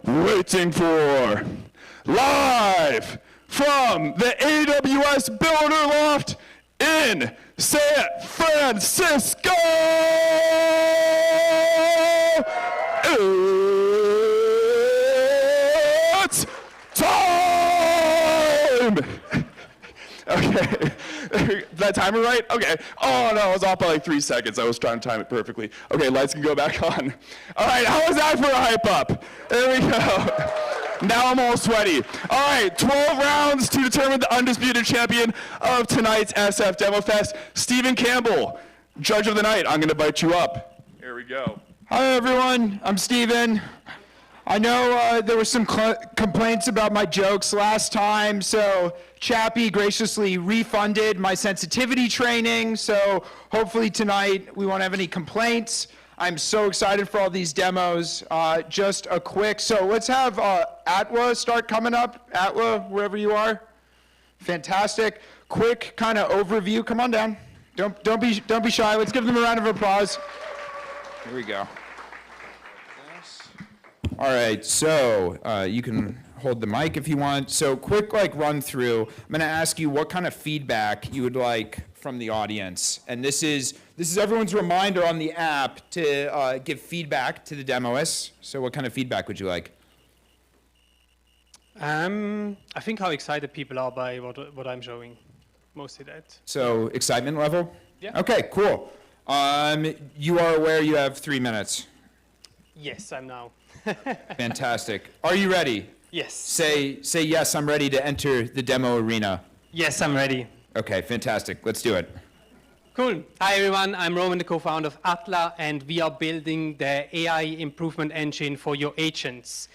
waiting for. Live from the AWS Builder Loft in San Francisco! It's time! Okay, that timer right? Okay. Oh no, I was off by like 3 seconds. I was trying to time it perfectly. Okay, lights can go back on. All right, how was that for a hype up? There we go. Now I'm all sweaty. All right, 12 rounds to determine the undisputed champion of tonight's SF Demo Fest, Stephen Campbell, judge of the night. I'm gonna invite you up. Here we go. Hi everyone, I'm Stephen. I know there were some complaints about my jokes last time, so Chappie graciously refunded my sensitivity training, so hopefully tonight we won't have any complaints. I'm so excited for all these demos. Just a quick, so let's have Atwa start coming up. Atwa, wherever you are. Fantastic. Quick kind of overview. Come on down. Don't be shy. Let's give them a round of applause. Here we go. All right, so you can hold the mic if you want. So quick run through. I'm gonna ask you what kind of feedback you would like from the audience. And this is everyone's reminder on the app to give feedback to the demoists. So what kind of feedback would you like? I think how excited people are by what I'm showing. Mostly that. So excitement level? Yeah. Okay, cool. You are aware you have 3 minutes. Yes, I'm now. Fantastic. Are you ready? Yes. Say yes, I'm ready to enter the demo arena. Yes, I'm ready. Okay, fantastic. Let's do it. Cool. Hi everyone, I'm Roman, the co-founder of Atla, and we are building the AI improvement engine for your agents.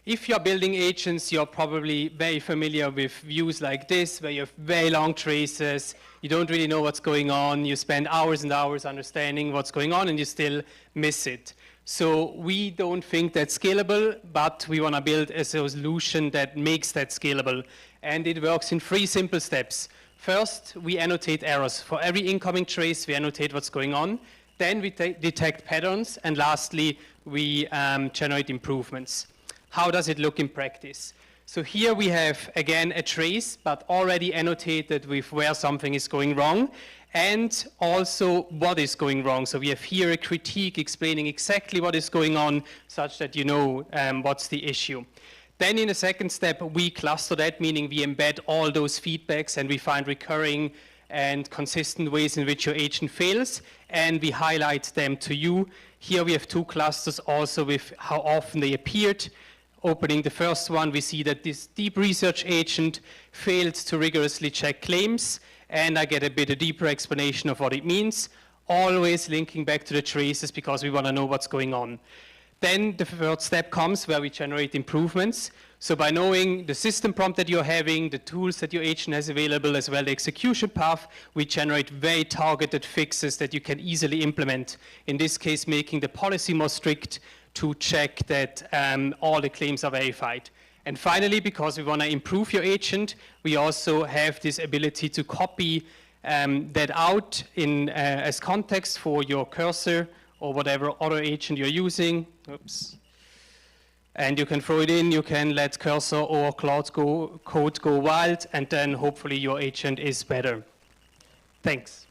If you're building agents, you're probably very familiar with views like this, where you have very long traces, you don't really know what's going on, you spend hours and hours understanding what's going on, and you still miss it. So we don't think that's scalable, but we want to build a solution that makes that scalable. And it works in 3 simple steps. First, we annotate errors. For every incoming trace, we annotate what's going on. Then we detect patterns. And lastly, we generate improvements. How does it look in practice? So here we have, again, a trace, but already annotated with where something is going wrong, and also what is going wrong. So we have here a critique explaining exactly what is going on, such that you know what's the issue. Then in the second step, we cluster that, meaning we embed all those feedbacks and we find recurring and consistent ways in which your agent fails, and we highlight them to you. Here we have 2 clusters also with how often they appeared. Opening the first one, we see that this deep research agent failed to rigorously check claims, and I get a bit of deeper explanation of what it means, always linking back to the traces because we want to know what's going on. Then the third step comes where we generate improvements. So by knowing the system prompt that you're having, the tools that your agent has available, as well the execution path, we generate very targeted fixes that you can easily implement. In this case, making the policy more strict to check that all the claims are verified. And finally, because we want to improve your agent, we also have this ability to copy that out in as context for your cursor or whatever other agent you're using. Oops. And you can throw it in, you can let cursor or code go wild, and then hopefully your agent is better. Thanks.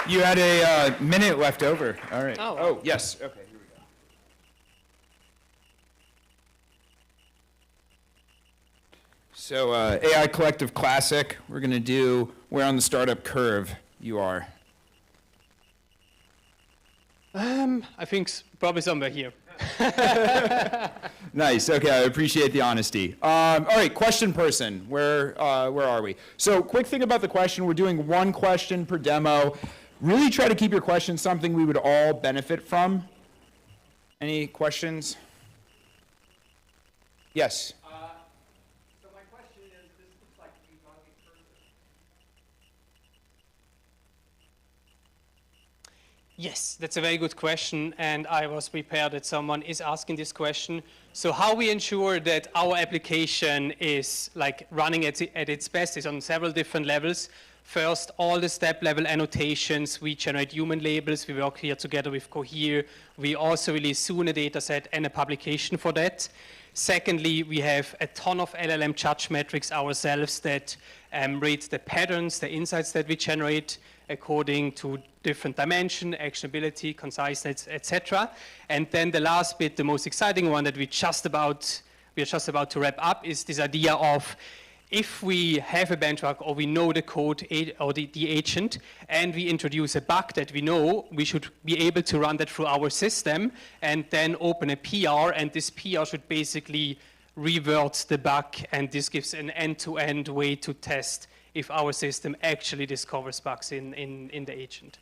You had a minute left over. All right. Oh, yes. Okay. So AI Collective Classic, we're going to do where on the startup curve you are. I think probably somewhere here. Nice. Okay, I appreciate the honesty. All right, question person. Where are we? So quick thing about the question, we're doing 1 question per demo. Really try to keep your questions something we would all benefit from. Any questions? Yes. Yes, that's a very good question, and I was prepared that someone is asking this question. So how we ensure that our application is like running at its best is on several different levels. First, all the step-level annotations. We generate human labels. We work here together with Cohere. We also release soon a data set and a publication for that. Secondly, we have a ton of LLM judge metrics ourselves that rate the patterns, the insights that we generate according to different dimension, actionability, conciseness, etc. And then the last bit, the most exciting one that we're just about to wrap up, is this idea of if we have a benchmark or we know the code or the agent and we introduce a bug that we know, we should be able to run that through our system and then open a PR, and this PR should basically revert the bug, and this gives an end-to-end way to test if our system actually discovers bugs in the agent.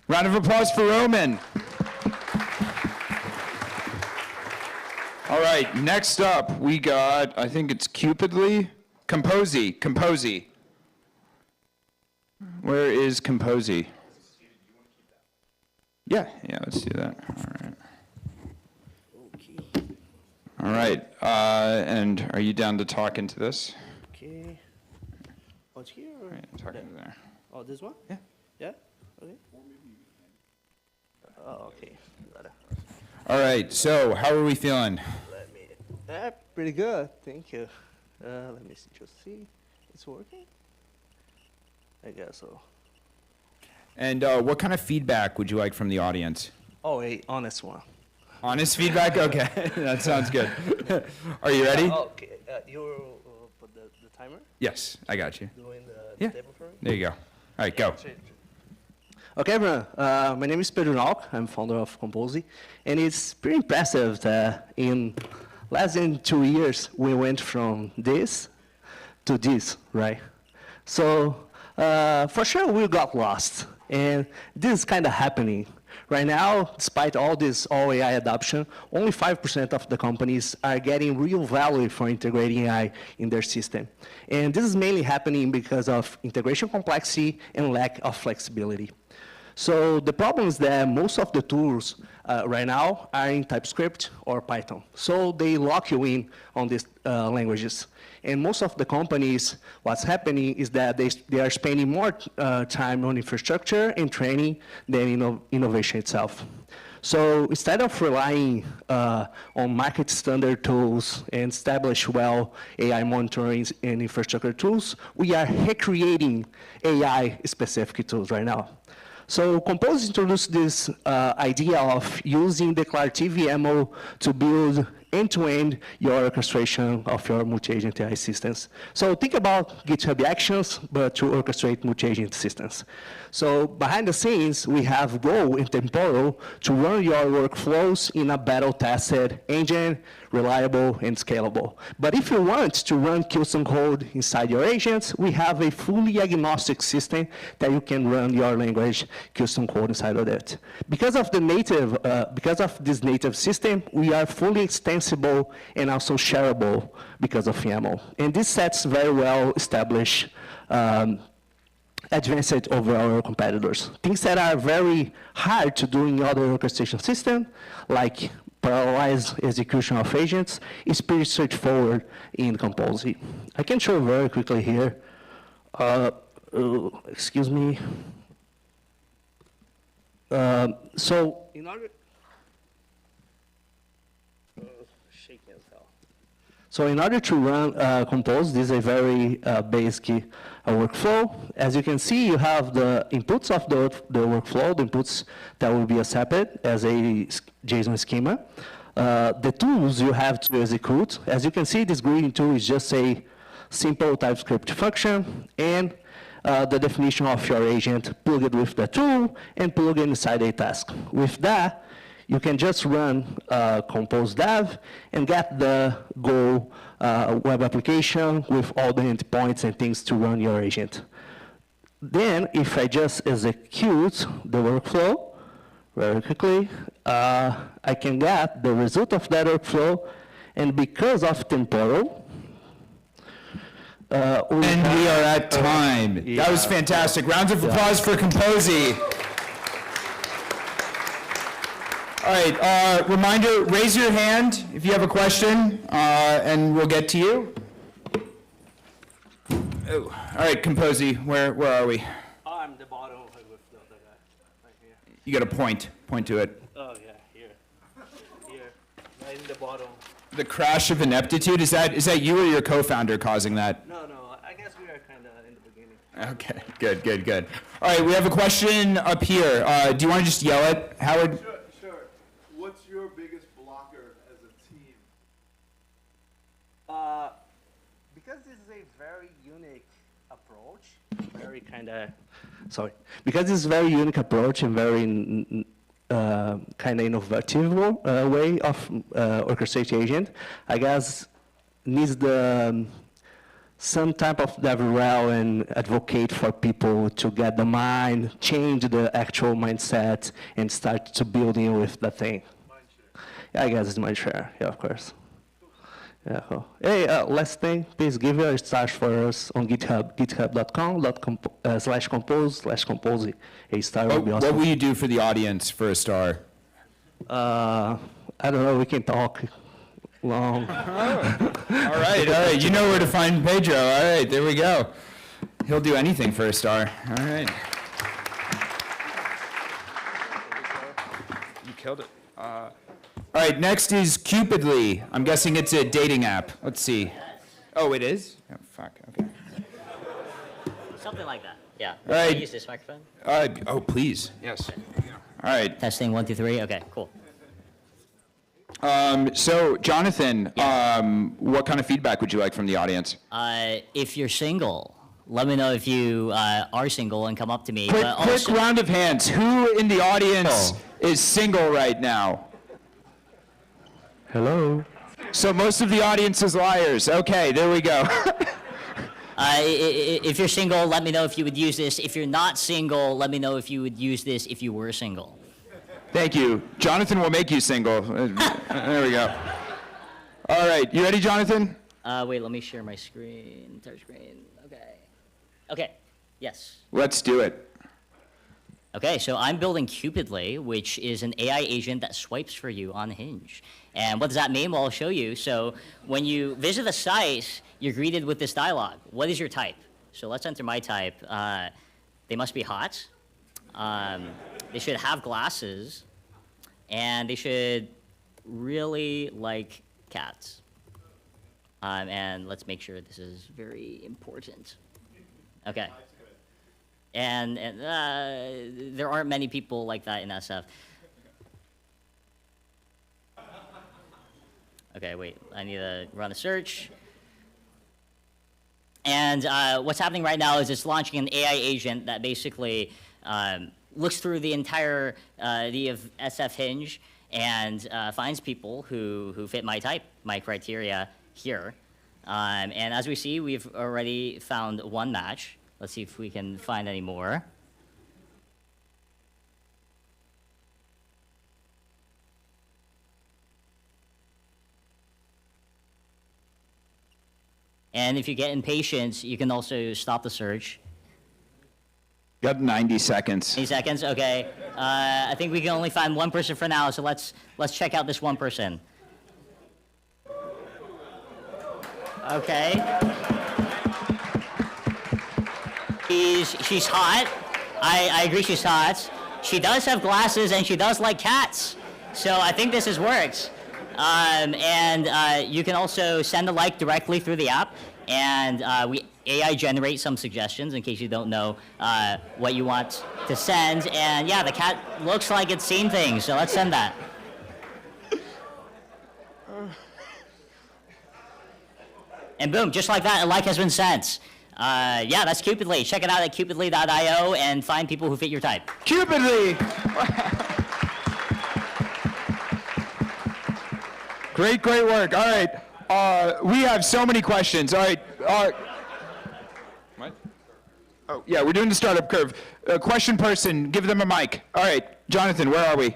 Round of applause for Roman. All right, next up, we got, I think it's Cupidly? Composey. Where is Composey? Yeah, let's do that. All right, and are you down to talk into this? Okay. Oh, it's here? Or? Right, talk into there. Oh, this one? Yeah. Yeah? Okay. Oh, okay. All right, so how are we feeling? Let me. Pretty good. Thank you. Let me just see. It's working? I guess so. And what kind of feedback would you like from the audience? Oh, a honest one. Honest feedback? Okay, that sounds good. Are you ready? Okay. You put the timer? Yes, I got you. Doing the Yeah. table for me? There you go. All right, go. Okay, everyone. My name is Pedro Nauk. I'm founder of Composey. And it's pretty impressive that in less than 2 years, we went from this to this, right? So for sure, we got lost. And this is kind of happening. Right now, despite all this all AI adoption, only 5% of the companies are getting real value for integrating AI in their system. And this is mainly happening because of integration complexity and lack of flexibility. So the problem is that most of the tools right now are in TypeScript or Python. So they lock you in on these languages. And most of the companies, what's happening is that they are spending more time on infrastructure and training than innovation itself. So instead of relying on market standard tools and established well AI monitoring and infrastructure tools, we are recreating AI specific tools right now. So Compose introduced this idea of using declarative YAML to build end-to-end your orchestration of your multi-agent AI systems. So think about GitHub Actions, but to orchestrate multi-agent systems. So behind the scenes, we have Go and Temporal to run your workflows in a battle-tested engine, reliable and scalable. But if you want to run custom code inside your agents, we have a fully agnostic system that you can run your language custom code inside of it. Because of this native system, we are fully extensible and also shareable because of YAML. And this sets very well established advanced over our competitors. Things that are very hard to do in other orchestration systems, like parallelized execution of agents, is pretty straightforward in Composey. I can show very quickly here. Excuse me. So in order, shaking as hell. So in order to run Compose, this is a very basic workflow. As you can see, you have the inputs of the workflow, the inputs that will be accepted as a JSON schema. The tools you have to execute. As you can see, this greeting tool is just a simple TypeScript function, and the definition of your agent, plug it with the tool, and plug it inside a task. With that, you can just run Compose Dev and get the Go web application with all the endpoints and things to run your agent. Then, if I just execute the workflow very quickly, I can get the result of that workflow, and because of Temporal, we are at time. Yeah. That was fantastic. Rounds of applause for Composey. All right, reminder, raise your hand if you have a question, and we'll get to you. Oh, all right, Composi, where are we? I'm the bottom with the other guy, right here. You got to point to it. Oh yeah, here, right in the bottom. The crash of ineptitude, is that you or your co-founder causing that? No, I guess we are kind of in the beginning. Okay, good. All right, we have a question up here. Do you want to just yell it, Howard? Sure. What's your biggest blocker as a team? Because this is a very unique approach, because this is a very unique approach and very kind of innovative way of orchestrated agent, I guess needs some type of DevRel and advocate for people to get the mind, change the actual mindset, and start to building with the thing. Yeah, I guess it's mindshare. Yeah, of course. Yeah. Cool. Hey, last thing, please give your stars for us on GitHub, github.com/compose/composey. A star would be What awesome. will you do for the audience for a star? I don't know. We can talk long. All right, you know where to find Pedro. All right, there we go. He'll do anything for a star. All right. You killed it. All right, next is Cupidly. I'm guessing it's a dating app. Let's see. Oh, it is? Oh, fuck, okay. Something like that. Yeah. All right. Can I use this microphone? Oh, please. Yes. All right. Testing 1, 2, 3. Okay, cool. So, Jonathan, what kind of feedback would you like from the audience? If you're single, let me know if you are single and come up to me. Quick But also, round of hands. Who in the audience is single right now? Hello. So most of the audience is liars. Okay, there we go. if you're single, let me know if you would use this. If you're not single, let me know if you would use this if you were single. Thank you. Jonathan will make you single. There we go. All right, you ready, Jonathan? Wait, let me share my screen. Entire screen. Okay. Okay. Yes. Let's do it. Okay, so I'm building Cupidly, which is an AI agent that swipes for you on Hinge. And what does that mean? Well, I'll show you. So when you visit the site, you're greeted with this dialogue. What is your type? So let's enter my type. They must be hot. They should have glasses. And they should really like cats. And let's make sure this is very important. Okay. And there aren't many people like that in SF. Okay, wait, I need to run a search. And what's happening right now is it's launching an AI agent that basically looks through the entire of SF Hinge and finds people who fit my type, my criteria here. And as we see, we've already found one match. Let's see if we can find any more. And if you get impatient, you can also stop the search. Got 90 seconds. 80 seconds, okay. I think we can only find one person for now, so let's check out this one person. Okay. She's hot. I agree she's hot. She does have glasses and she does like cats. So I think this has worked. You can also send a like directly through the app. And AI generate some suggestions in case you don't know what you want to send. And yeah, the cat looks like it's seen things, so let's send that. And boom, just like that, a like has been sent. Yeah, that's Cupidly. Check it out at cupidly.io and find people who fit your type. Cupidly! Great work. All right. We have so many questions. All right. What? Oh, yeah, we're doing the startup curve. Question person, give them a mic. All right. Jonathan, where are we?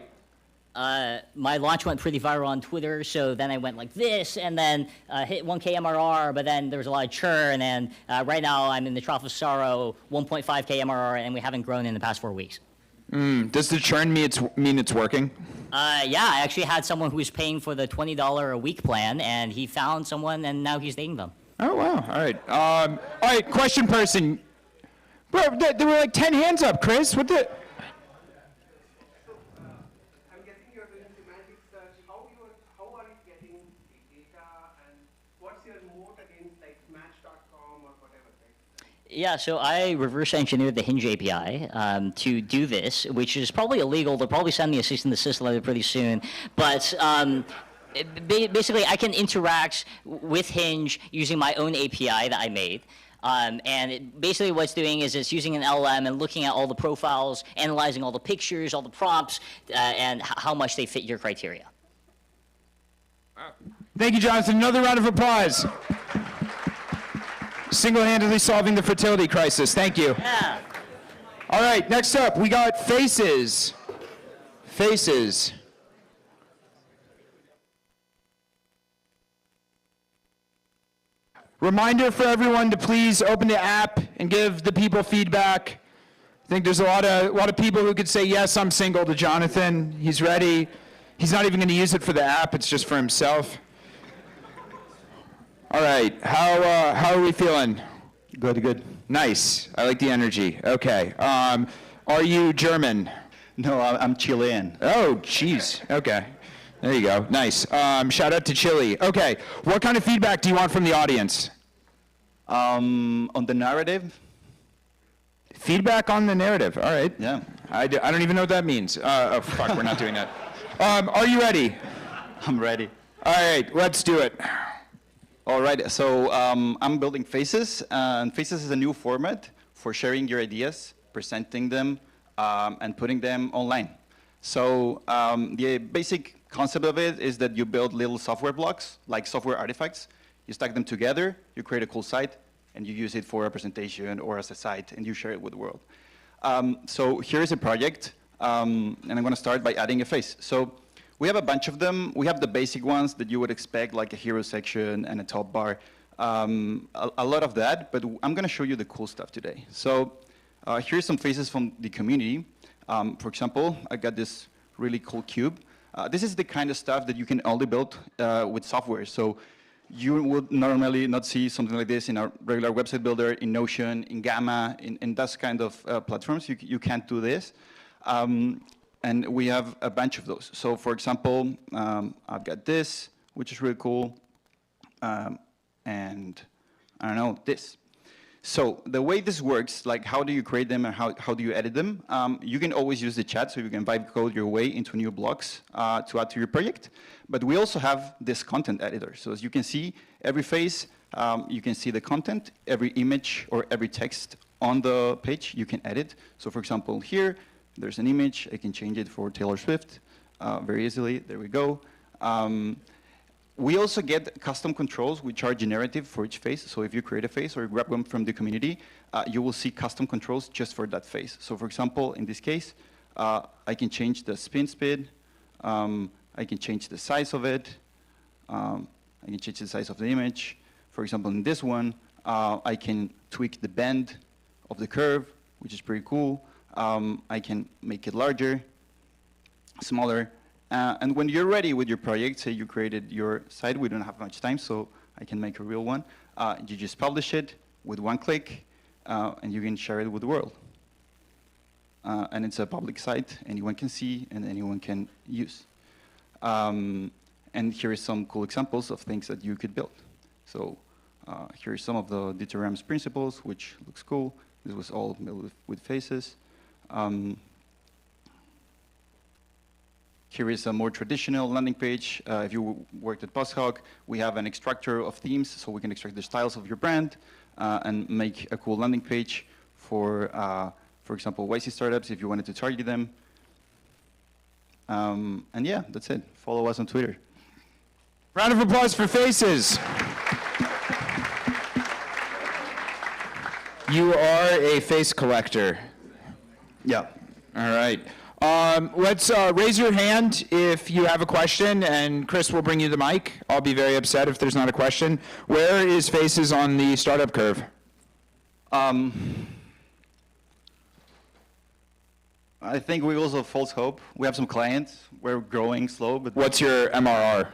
My launch went pretty viral on Twitter, so then I went like this, and then hit 1K MRR, but then there was a lot of churn, and right now I'm in the trough of sorrow, 1.5K MRR, and we haven't grown in the past 4 weeks. Does the churn mean it's working? Yeah, I actually had someone who was paying for the $20 a week plan, and he found someone, and now he's dating them. Oh, wow. All right. All right, question person. Bro, there were like 10 hands up, Chris. What the? I'm guessing you're doing semantic search. How are you getting the data, and what's your moat against like Match.com or whatever, right? Yeah, so I reverse engineered the Hinge API to do this, which is probably illegal. They'll probably send me a cease and desist letter pretty soon. But basically, I can interact with Hinge using my own API that I made. Basically what it's doing is it's using an LLM and looking at all the profiles, analyzing all the pictures, all the prompts, and how much they fit your criteria. Thank you, Jonathan. Another round of applause. Single-handedly solving the fertility crisis. Thank you. Yeah. All right, next up, we got Faces. Faces. Reminder for everyone to please open the app and give the people feedback. I think there's a lot of people who could say, yes, I'm single to Jonathan. He's ready. He's not even going to use it for the app. It's just for himself. All right, how are we feeling? Good. Nice. I like the energy. Okay. Are you German? No, I'm Chilean. Oh, jeez. Okay. There you go. Nice. Shout out to Chile. Okay. What kind of feedback do you want from the audience? On the narrative? Feedback on the narrative. All right. Yeah. I don't even know what that means. Oh, fuck. We're not doing that. Are you ready? I'm ready. All right. Let's do it. All right, so I'm building Faces, and Faces is a new format for sharing your ideas, presenting them, and putting them online. So the basic concept of it is that you build little software blocks, like software artifacts. You stack them together, you create a cool site, and you use it for a presentation or as a site, and you share it with the world. So here's a project, and I'm going to start by adding a face. So we have a bunch of them. We have the basic ones that you would expect, like a hero section and a top bar. A lot of that, but I'm going to show you the cool stuff today. So here's some faces from the community. For example, I got this really cool cube. This is the kind of stuff that you can only build with software. So you would normally not see something like this in a regular website builder, in Notion, in Gamma, in those kind of platforms. You can't do this. And we have a bunch of those. So for example, I've got this, which is really cool. And I don't know, this. So the way this works, like how do you create them and how do you edit them? You can always use the chat, so you can vibe code your way into new blocks to add to your project. But we also have this content editor. So as you can see, every face, you can see the content, every image or every text on the page you can edit. So for example, here, there's an image. I can change it for Taylor Swift very easily. There we go. We also get custom controls which are generative for each face. So if you create a face or you grab one from the community, you will see custom controls just for that face. So for example, in this case, I can change the spin speed. I can change the size of it. I can change the size of the image. For example, in this one, I can tweak the bend of the curve, which is pretty cool. I can make it larger, smaller. And when you're ready with your project, say you created your site, we don't have much time, so I can make a real one. You just publish it with one click, and you can share it with the world. And it's a public site, anyone can see and anyone can use. And here are some cool examples of things that you could build. So here are some of the Dieter Rams principles, which looks cool. This was all built with faces. Here is a more traditional landing page. If you worked at PostHawk, we have an extractor of themes, so we can extract the styles of your brand and make a cool landing page for example, YC startups if you wanted to target them. And yeah, that's it. Follow us on Twitter. Round of applause for Faces. You are a face collector. Yeah. All right. Let's raise your hand if you have a question, and Chris will bring you the mic. I'll be very upset if there's not a question. Where is Faces on the startup curve? I think we also have false hope. We have some clients. We're growing slow, but What's your MRR?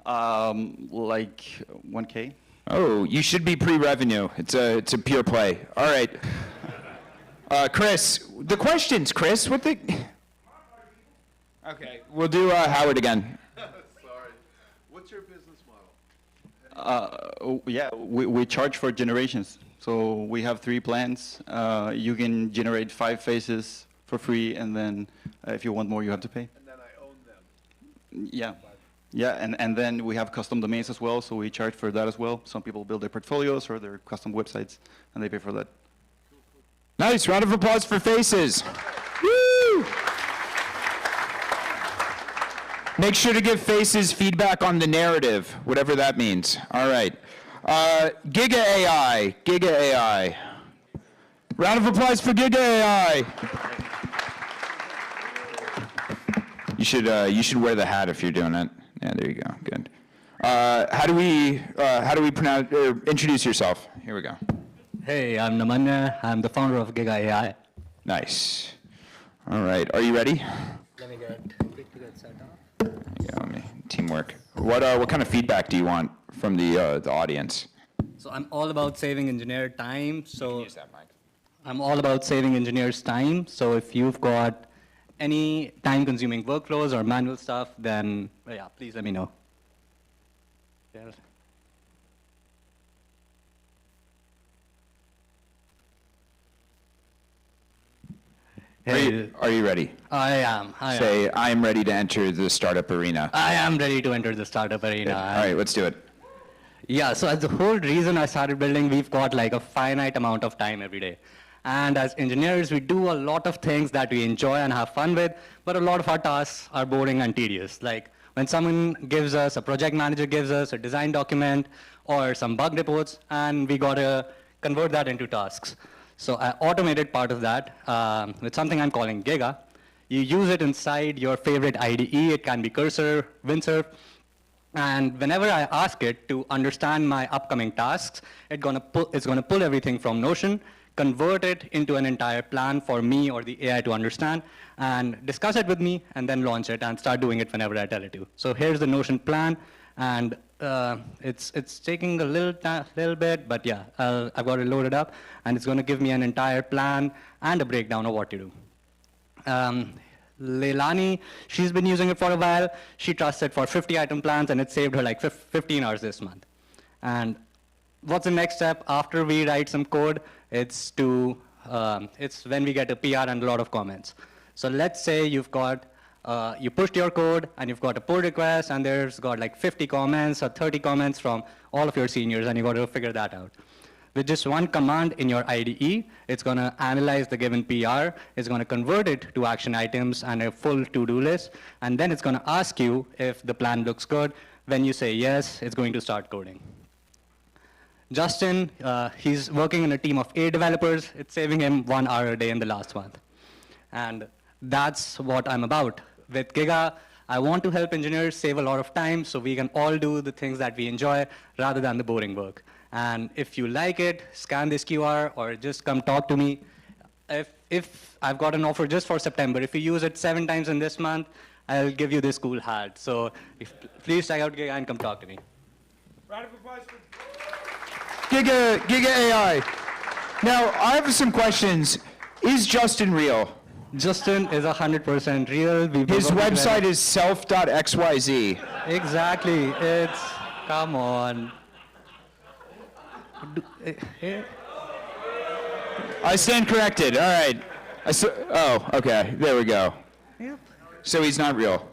like 1K. Oh, you should be pre-revenue. It's a pure play. All right. Chris, the questions, Chris. What the? Okay, we'll do Howard again. Sorry. What's your business model? Yeah, we charge for generations. So we have 3 plans. You can generate 5 faces for free, and then if you want more, you have to pay. And then I own them. Yeah. Yeah, and then we have custom domains as well, so we charge for that as well. Some people build their portfolios or their custom websites, and they pay for that. Nice. Round of applause for Faces. Woo! Make sure to give Faces feedback on the narrative, whatever that means. All right. Giga AI. Giga AI. Round of applause for Giga AI. You should wear the hat if you're doing it. Yeah, there you go. Good. How do we pronounce introduce yourself? Here we go. Hey, I'm Namanya. I'm the founder of Giga AI. Nice. All right. Are you ready? Let me quickly get set up. Yeah, let me teamwork. What kind of feedback do you want from the audience? So I'm all about saving engineer time. So Use that mic. I'm all about saving engineers time. So if you've got any time-consuming workflows or manual stuff, then yeah, please let me know. Yeah. Are you ready? I am. Say, I am ready to enter the startup arena. I am ready to enter the startup arena. All right, let's do it. Yeah, so as the whole reason I started building, we've got like a finite amount of time every day. And as engineers, we do a lot of things that we enjoy and have fun with, but a lot of our tasks are boring and tedious. Like when someone gives us, a project manager gives us a design document or some bug reports, and we gotta convert that into tasks. So I automated part of that with something I'm calling Giga. You use it inside your favorite IDE. It can be Cursor, Windsurf. And whenever I ask it to understand my upcoming tasks, it's gonna pull everything from Notion, convert it into an entire plan for me or the AI to understand, and discuss it with me, and then launch it and start doing it whenever I tell it to. So here's the Notion plan, and it's taking a little bit, but yeah, I've got it loaded up, and it's going to give me an entire plan and a breakdown of what to do. Leilani, she's been using it for a while. She trusts it for 50-item plans, and it saved her like 15 hours this month. And what's the next step after we write some code? It's when we get a PR and a lot of comments. So let's say you've got you pushed your code and you've got a pull request and there's got like 50 comments or 30 comments from all of your seniors, and you got to figure that out. With just one command in your IDE, it's going to analyze the given PR, it's going to convert it to action items and a full to-do list, and then it's going to ask you if the plan looks good. When you say yes, it's going to start coding. Justin, he's working in a team of 8 developers. It's saving him 1 hour a day in the last month. And that's what I'm about. With Giga, I want to help engineers save a lot of time so we can all do the things that we enjoy rather than the boring work. And if you like it, scan this QR or just come talk to me. If I've got an offer just for September, if you use it 7 times in this month, I'll give you this cool hat. So please check out Giga and come talk to me. Round of applause for Giga AI. Now, I have some questions. Is Justin real? Justin is 100% real. His website is self.xyz. Exactly. It's, come on. I stand corrected. All right. Oh, okay. There we go. Yep. So he's not real.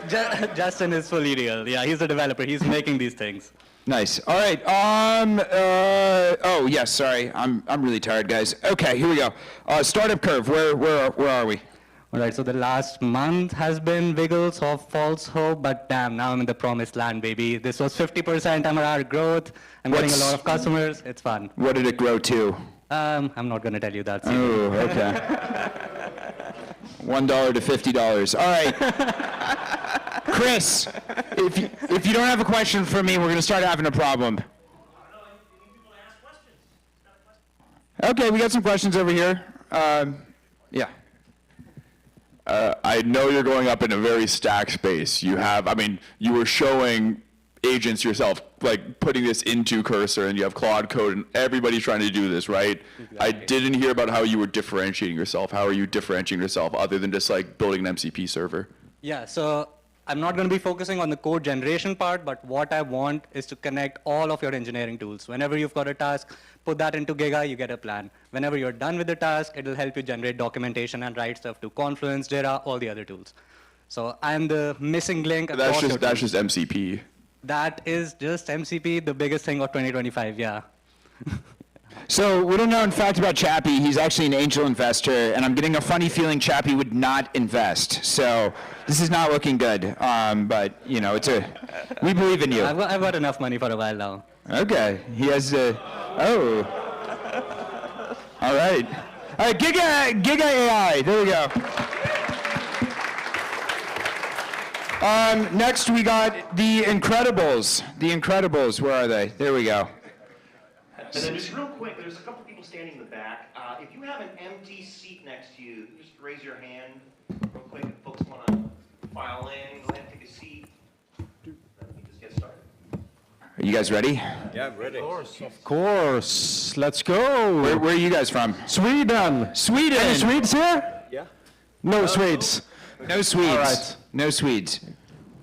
Justin is fully real. Yeah, he's a developer. He's making these things. Nice. All right. Oh, yes. Sorry. I'm really tired, guys. Okay. Here we go. Startup curve. Where are we? All right. So the last month has been wiggles of false hope, but damn, now I'm in the promised land, baby. This was 50% MRR growth. I'm getting a lot of customers. It's fun. What did it grow to? I'm not going to tell you that. Oh, okay. $1 to $50. All right. Chris, if you don't have a question for me, we're going to start having a problem. Okay, we got some questions over here. Yeah. I know you're going up in a very stacked space. You were showing agents yourself. like putting this into Cursor, and you have Claude Code, and everybody's trying to do this, right? I didn't hear about how you were differentiating yourself. How are you differentiating yourself other than just like building an MCP server? Yeah, so I'm not going to be focusing on the code generation part, but what I want is to connect all of your engineering tools. Whenever you've got a task, put that into Giga, you get a plan. Whenever you're done with the task, it'll help you generate documentation and write stuff to Confluence, Jira, all the other tools. So I'm the missing link. That's across your just tools. MCP. That is just MCP, the biggest thing of 2025, yeah. So we don't know in fact about Chappie. He's actually an angel investor, and I'm getting a funny feeling Chappie would not invest. So this is not looking good. But you know, we believe in you. I've got enough money for a while now. Okay. He has oh. All right. All right. Giga AI. There we go. Next we got the Incredibles. The Incredibles. Where are they? There we go. And then just real quick, there's a couple people standing in the back. If you have an empty seat next to you, just raise your hand real quick. If folks want to file in, go ahead and take a seat. Let me just get started. Are you guys ready? Yeah, I'm ready. Of course. Let's go. Where are you guys from? Sweden. Sweden. Any Swedes here? Yeah. No Swedes. No Swedes. All right. No Swedes.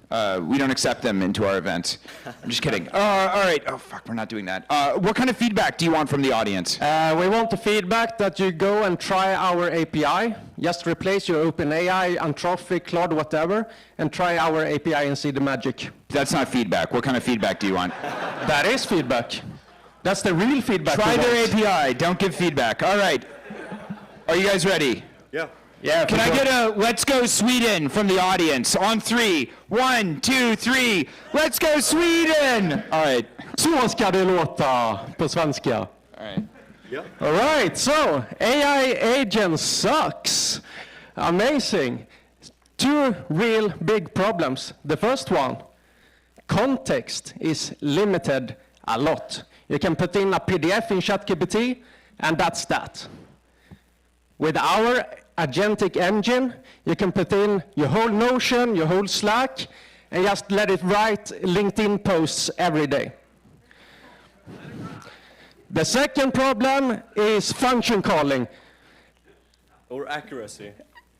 We don't accept them into our event. I'm just kidding. All right. Oh, fuck, we're not doing that. What kind of feedback do you want from the audience? We want the feedback that you go and try our API. Just replace your OpenAI, Anthropic, Claude, whatever, and try our API and see the magic. That's not feedback. What kind of feedback do you want? That is feedback. That's the real feedback. Try their API. Don't give feedback. All right. Are you guys ready? Yeah. Yeah. Can I get a "Let's go Sweden" from the audience on 3? 1, 2, 3. Let's go Sweden! All right. Så ska det låta på svenska. All right. Yeah. All right, so AI agent sucks. Amazing. 2 real big problems. The first one, context is limited a lot. You can put in a PDF in ChatGPT, and that's that. With our agentic engine, you can put in your whole Notion, your whole Slack, and just let it write LinkedIn posts every day. The second problem is function calling Or accuracy.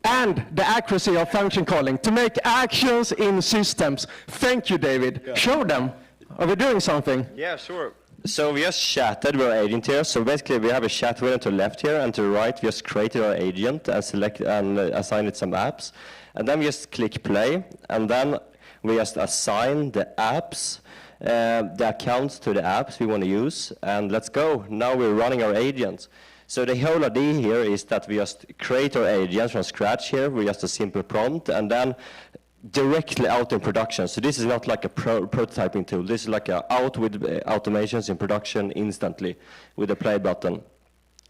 and the accuracy of function calling to make actions in systems. Thank you, David. Yeah. Show them. Are we doing something? Yeah, sure. So we just chatted with our agent here. So basically we have a chat window to the left here, and to the right we just created our agent and select and assign it some apps. And then we just click play, and then we just assign the apps, the accounts to the apps we want to use, and let's go. Now we're running our agent. So the whole idea here is that we just create our agents from scratch here with just a simple prompt, and then directly out in production. So this is not like a prototyping tool. This is like out with automations in production instantly with a play button.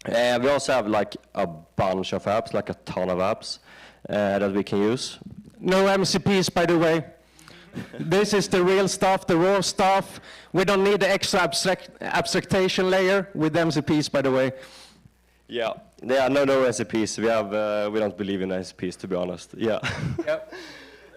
We also have like a bunch of apps, like a ton of apps that we can use. No MCPs, by the way. This is the real stuff, the raw stuff. We don't need the extra abstraction layer with MCPs, by the way. Yeah, no recipes. We don't believe in recipes, to be honest. Yeah. Yep.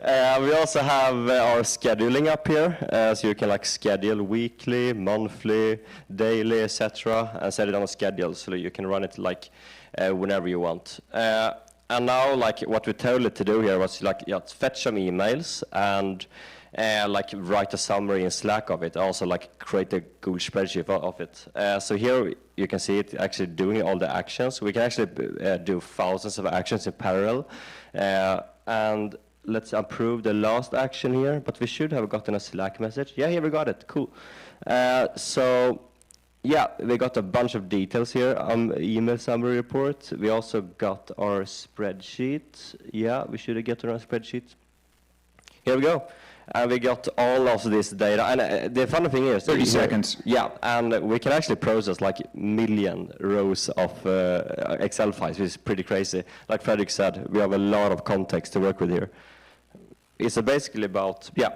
We also have our scheduling up here, so you can like schedule weekly, monthly, daily, etc., and set it on a schedule so that you can run it like whenever you want. And now, like what we told it to do here was like fetch some emails and like write a summary in Slack of it. Also like create a Google spreadsheet of it. So here you can see it actually doing all the actions. We can actually do thousands of actions in parallel, and let's approve the last action here, but we should have gotten a Slack message. Yeah, here we got it, cool. So, yeah, we got a bunch of details here, email summary report. We also got our spreadsheet. Yeah, we should have gotten our spreadsheet. Here we go. And we got all of this data. And the funny thing is... 30 seconds. Yeah, and we can actually process like million rows of Excel files, which is pretty crazy. Like Fredrik said, we have a lot of context to work with here. It's basically about, yeah.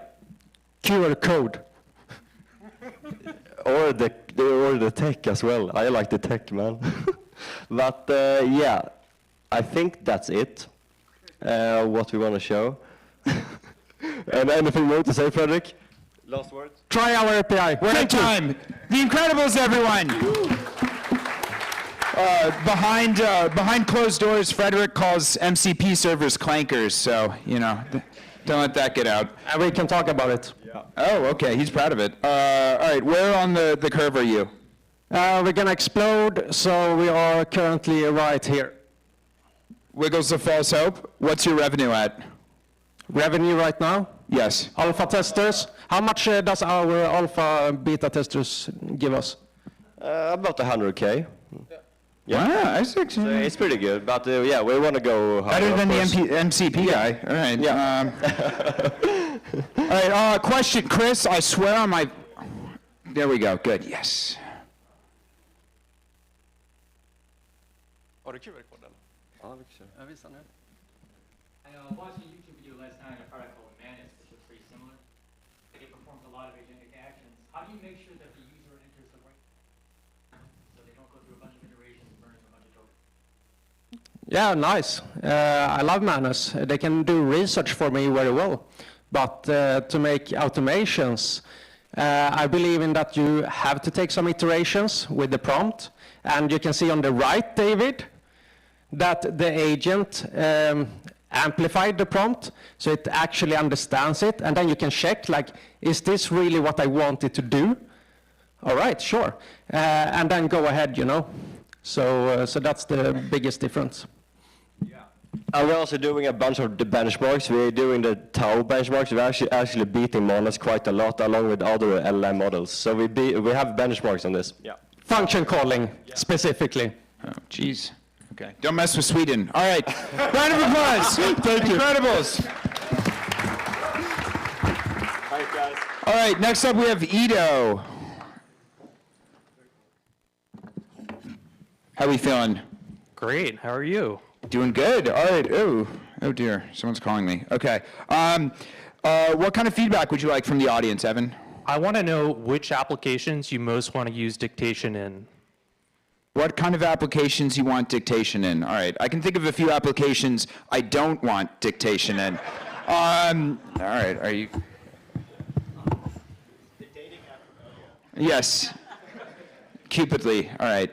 QR code. or the tech as well. I like the tech, man. But yeah, I think that's it, what we want to show. And anything more to say, Fredrik? Last word? Try our API. We're out of Thank you. time. The Incredibles, everyone. Behind closed doors, Frederick calls MCP servers clankers, so, you know, don't let that get out. And we can talk about it. Oh, okay, he's proud of it. All right, where on the curve are you? We're gonna explode, so we are currently right here. Wiggles of false hope, what's your revenue at? Revenue right now? Yes. Alpha testers. How much does our alpha and beta testers give us? About 100K. Yeah, that's So it's pretty good, but yeah, we want to go higher. better than the of course. MCP guy. All right. Yeah. All right, question, Chris, I swear on my... There we go, good, yes. Har du QR-koden? Ja, vi kör. Jag visar nu. I watched a YouTube video last night on a product called Manus, which looks pretty similar. It performs a lot of agentic actions. How do you make sure that the user enters the right so they don't go through a bunch of iterations and burn through a bunch of tokens? Yeah, nice. I love Manus. They can do research for me very well. But to make automations, I believe in that you have to take some iterations with the prompt. And you can see on the right, David, that the agent amplified the prompt, so it actually understands it. And then you can check, like, is this really what I want it to do? All right, sure. And then go ahead, you know. So that's the biggest difference. We're also doing a bunch of the benchmarks. We're doing the Tau benchmarks. We're actually beating Manus quite a lot, along with other LLM models. So we have benchmarks on this. Yeah. Function calling, specifically. Oh, geez. Okay, don't mess with Sweden. All right, round of applause. Thank you. Incredibles. Thanks, guys. All right, next up we have Ido. How we feeling? Great, how are you? Doing good. All right. Oh dear, someone's calling me. Okay. What kind of feedback would you like from the audience, Evan? I want to know which applications you most want to use dictation in. What kind of applications you want dictation in? All right, I can think of a few applications I don't want dictation in. All right, are you? Yes. Cupidly. All right.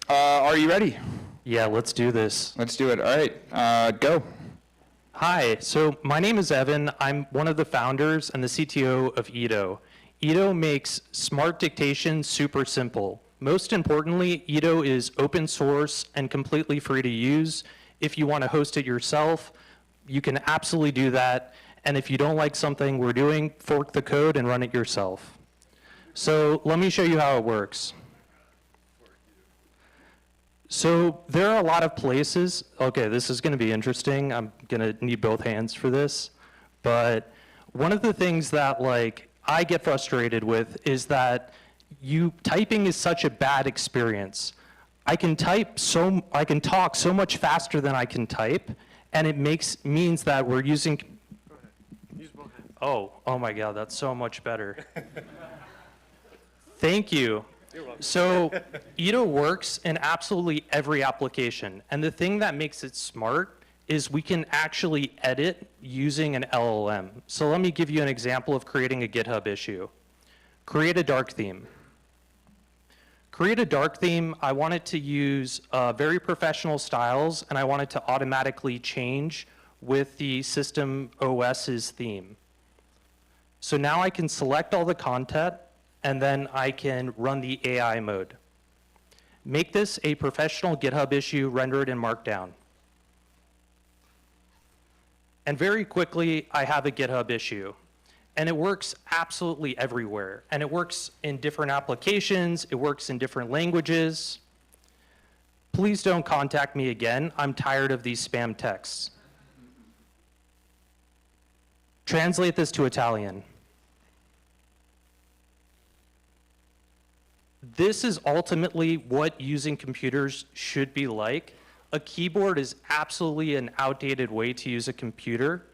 Are you ready? Yeah, let's do this. Let's do it. All right, go. Hi, so my name is Evan. I'm one of the founders and the CTO of Ido. Ido makes smart dictation super simple. Most importantly, Ido is open source and completely free to use. If you want to host it yourself, you can absolutely do that. And if you don't like something we're doing, fork the code and run it yourself. So let me show you how it works. So there are a lot of places, okay, this is going to be interesting. I'm going to need both hands for this. But one of the things that like I get frustrated with is that typing is such a bad experience. I can talk so much faster than I can type, and it means that we're using. Use both hands. Oh my God, that's so much better. Thank you. So Ido works in absolutely every application. And the thing that makes it smart is we can actually edit using an LLM. So let me give you an example of creating a GitHub issue. Create a dark theme. Create a dark theme. I want it to use very professional styles, and I want it to automatically change with the system OS's theme. So now I can select all the content, and then I can run the AI mode. Make this a professional GitHub issue, render it in Markdown. And very quickly, I have a GitHub issue. And it works absolutely everywhere. And it works in different applications, it works in different languages. Please don't contact me again. I'm tired of these spam texts. Translate this to Italian. This is ultimately what using computers should be like. A keyboard is absolutely an outdated way to use a computer.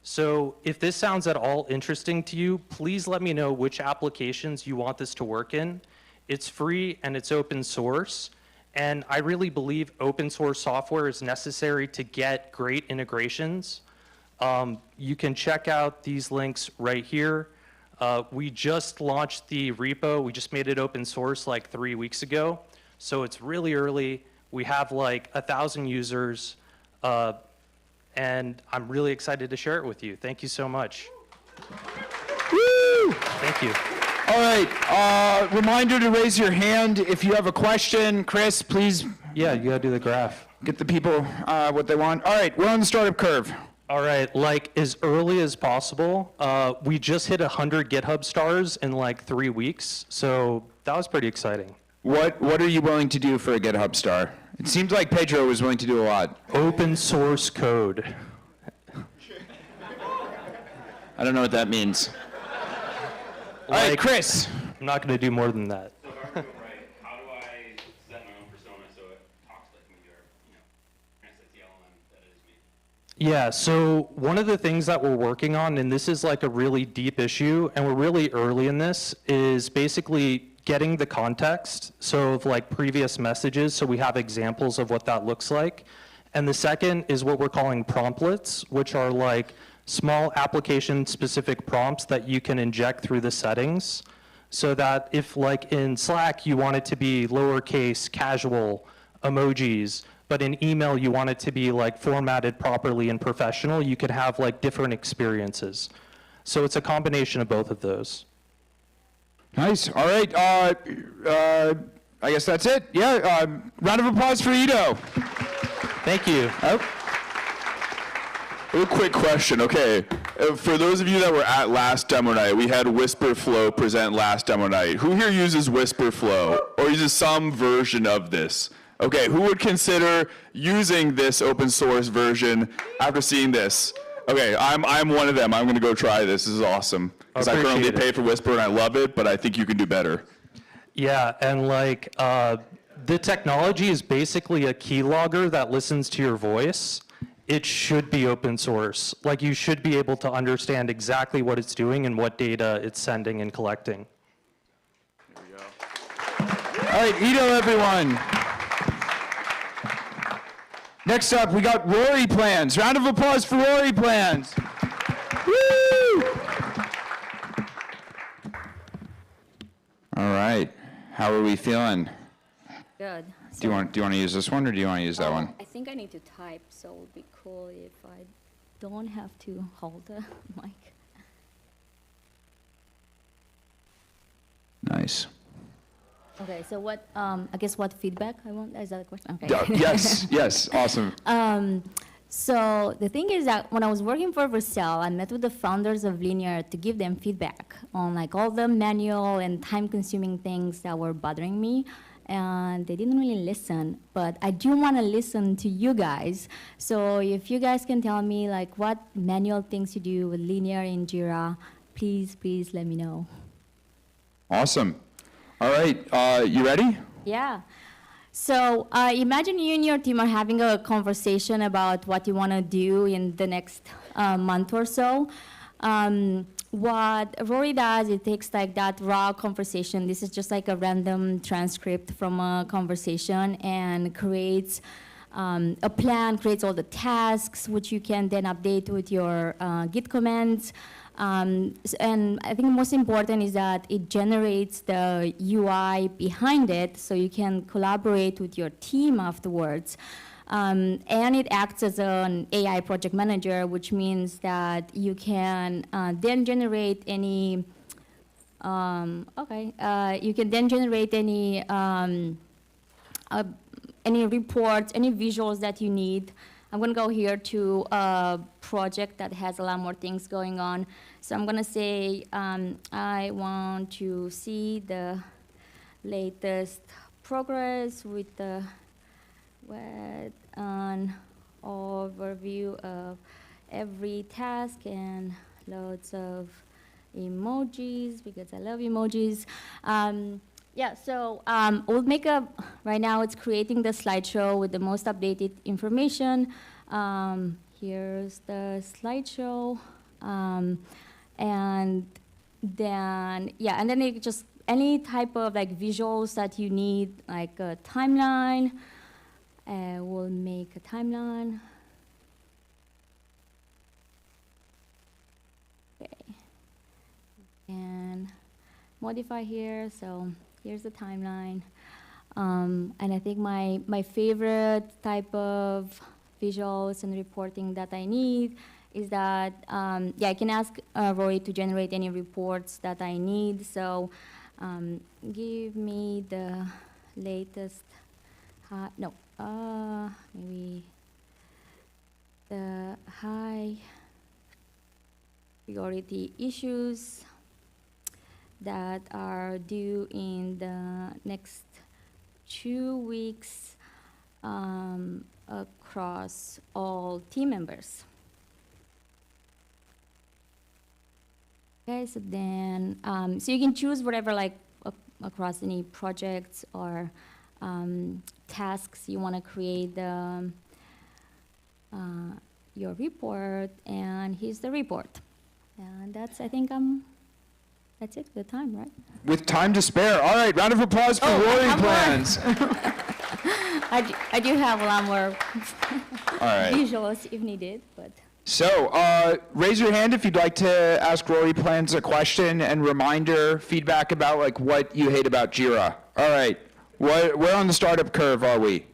So if this sounds at all interesting to you, please let me know which applications you want this to work in. It's free and it's open source. And I really believe open source software is necessary to get great integrations. You can check out these links right here. We just launched the repo. We just made it open source like 3 weeks ago. So it's really early. We have like 1,000 users. And I'm really excited to share it with you. Thank you so much. Woo! Thank you. All right, reminder to raise your hand if you have a question. Chris, please. Yeah, you gotta do the graph. Get the people what they want. All right, we're on the startup curve. All right, like as early as possible. We just hit 100 GitHub stars in like 3 weeks, so that was pretty exciting. What are you willing to do for a GitHub star? It seems like Pedro was willing to do a lot. Open source code. I don't know what that means. All right, Chris. I'm not gonna do more than that. So if I were to go right, how do I set my own persona so it talks like me or, translates the LLM that is me? Yeah, so one of the things that we're working on, and this is like a really deep issue, and we're really early in this, is basically getting the context, so of like previous messages, so we have examples of what that looks like. And the second is what we're calling promptlets, which are like small application-specific prompts that you can inject through the settings, so that if like in Slack you want it to be lowercase, casual, emojis, but in email you want it to be like formatted properly and professional, you could have like different experiences. So it's a combination of both of those. Nice. All right. I guess that's it. Yeah. Round of applause for Ido. Thank you. A quick question, okay. For those of you that were at last demo night, we had Whisperflow present last demo night. Who here uses Whisperflow or uses some version of this? Okay, who would consider using this open source version after seeing this? Okay, I'm one of them. I'm gonna go try this. This is awesome. Because I currently pay for Whisper and I love it, but I think you can do better. Yeah, and like the technology is basically a keylogger that listens to your voice. It should be open source. Like you should be able to understand exactly what it's doing and what data it's sending and collecting. There we go. All right, Ido, everyone. Next up, we got Rory Plans. Round of applause for Rory Plans. Woo! All right, how are we feeling? Good. Do you want to use this one or do you want to use that one? I think I need to type, so it would be cool if I don't have to hold the mic. Nice. Okay, so what, I guess what feedback I want, is that a question? Okay. Yes, awesome. So the thing is that when I was working for Vercel, I met with the founders of Linear to give them feedback on like all the manual and time-consuming things that were bothering me. And they didn't really listen, but I do want to listen to you guys. So if you guys can tell me like what manual things you do with Linear in Jira, please let me know. Awesome. All right, you ready? Yeah. So imagine you and your team are having a conversation about what you want to do in the next month or so. What Rory does, it takes like that raw conversation. This is just like a random transcript from a conversation and creates a plan, creates all the tasks, which you can then update with your Git commands. And I think most important is that it generates the UI behind it so you can collaborate with your team afterwards. And it acts as an AI project manager, which means that you can then generate any, you can then generate any reports, any visuals that you need. I'm going to go here to a project that has a lot more things going on. So I'm going to say I want to see the latest progress with the with an overview of every task and loads of emojis because I love emojis. Yeah, so we'll make a, right now it's creating the slideshow with the most updated information. Here's the slideshow. And then, yeah, and then it just, any type of like visuals that you need, like a timeline, we'll make a timeline. modify here. So here's the timeline. And I think my favorite type of visuals and reporting that I need is that, yeah, I can ask Roy to generate any reports that I need. So give me the latest, maybe the high priority issues that are due in the next 2 weeks across all team members. Okay, so then, so you can choose whatever, like, across any projects or tasks you want to create your report, and here's the report. And that's, I think, that's it for the time, right? With time to spare. All right, round of applause for Rory Plans. I do have a lot more All right. visuals if needed, but. So, raise your hand if you'd like to ask Rory Plans a question, and reminder, feedback about like what you hate about Jira. All right, where on the startup curve are we?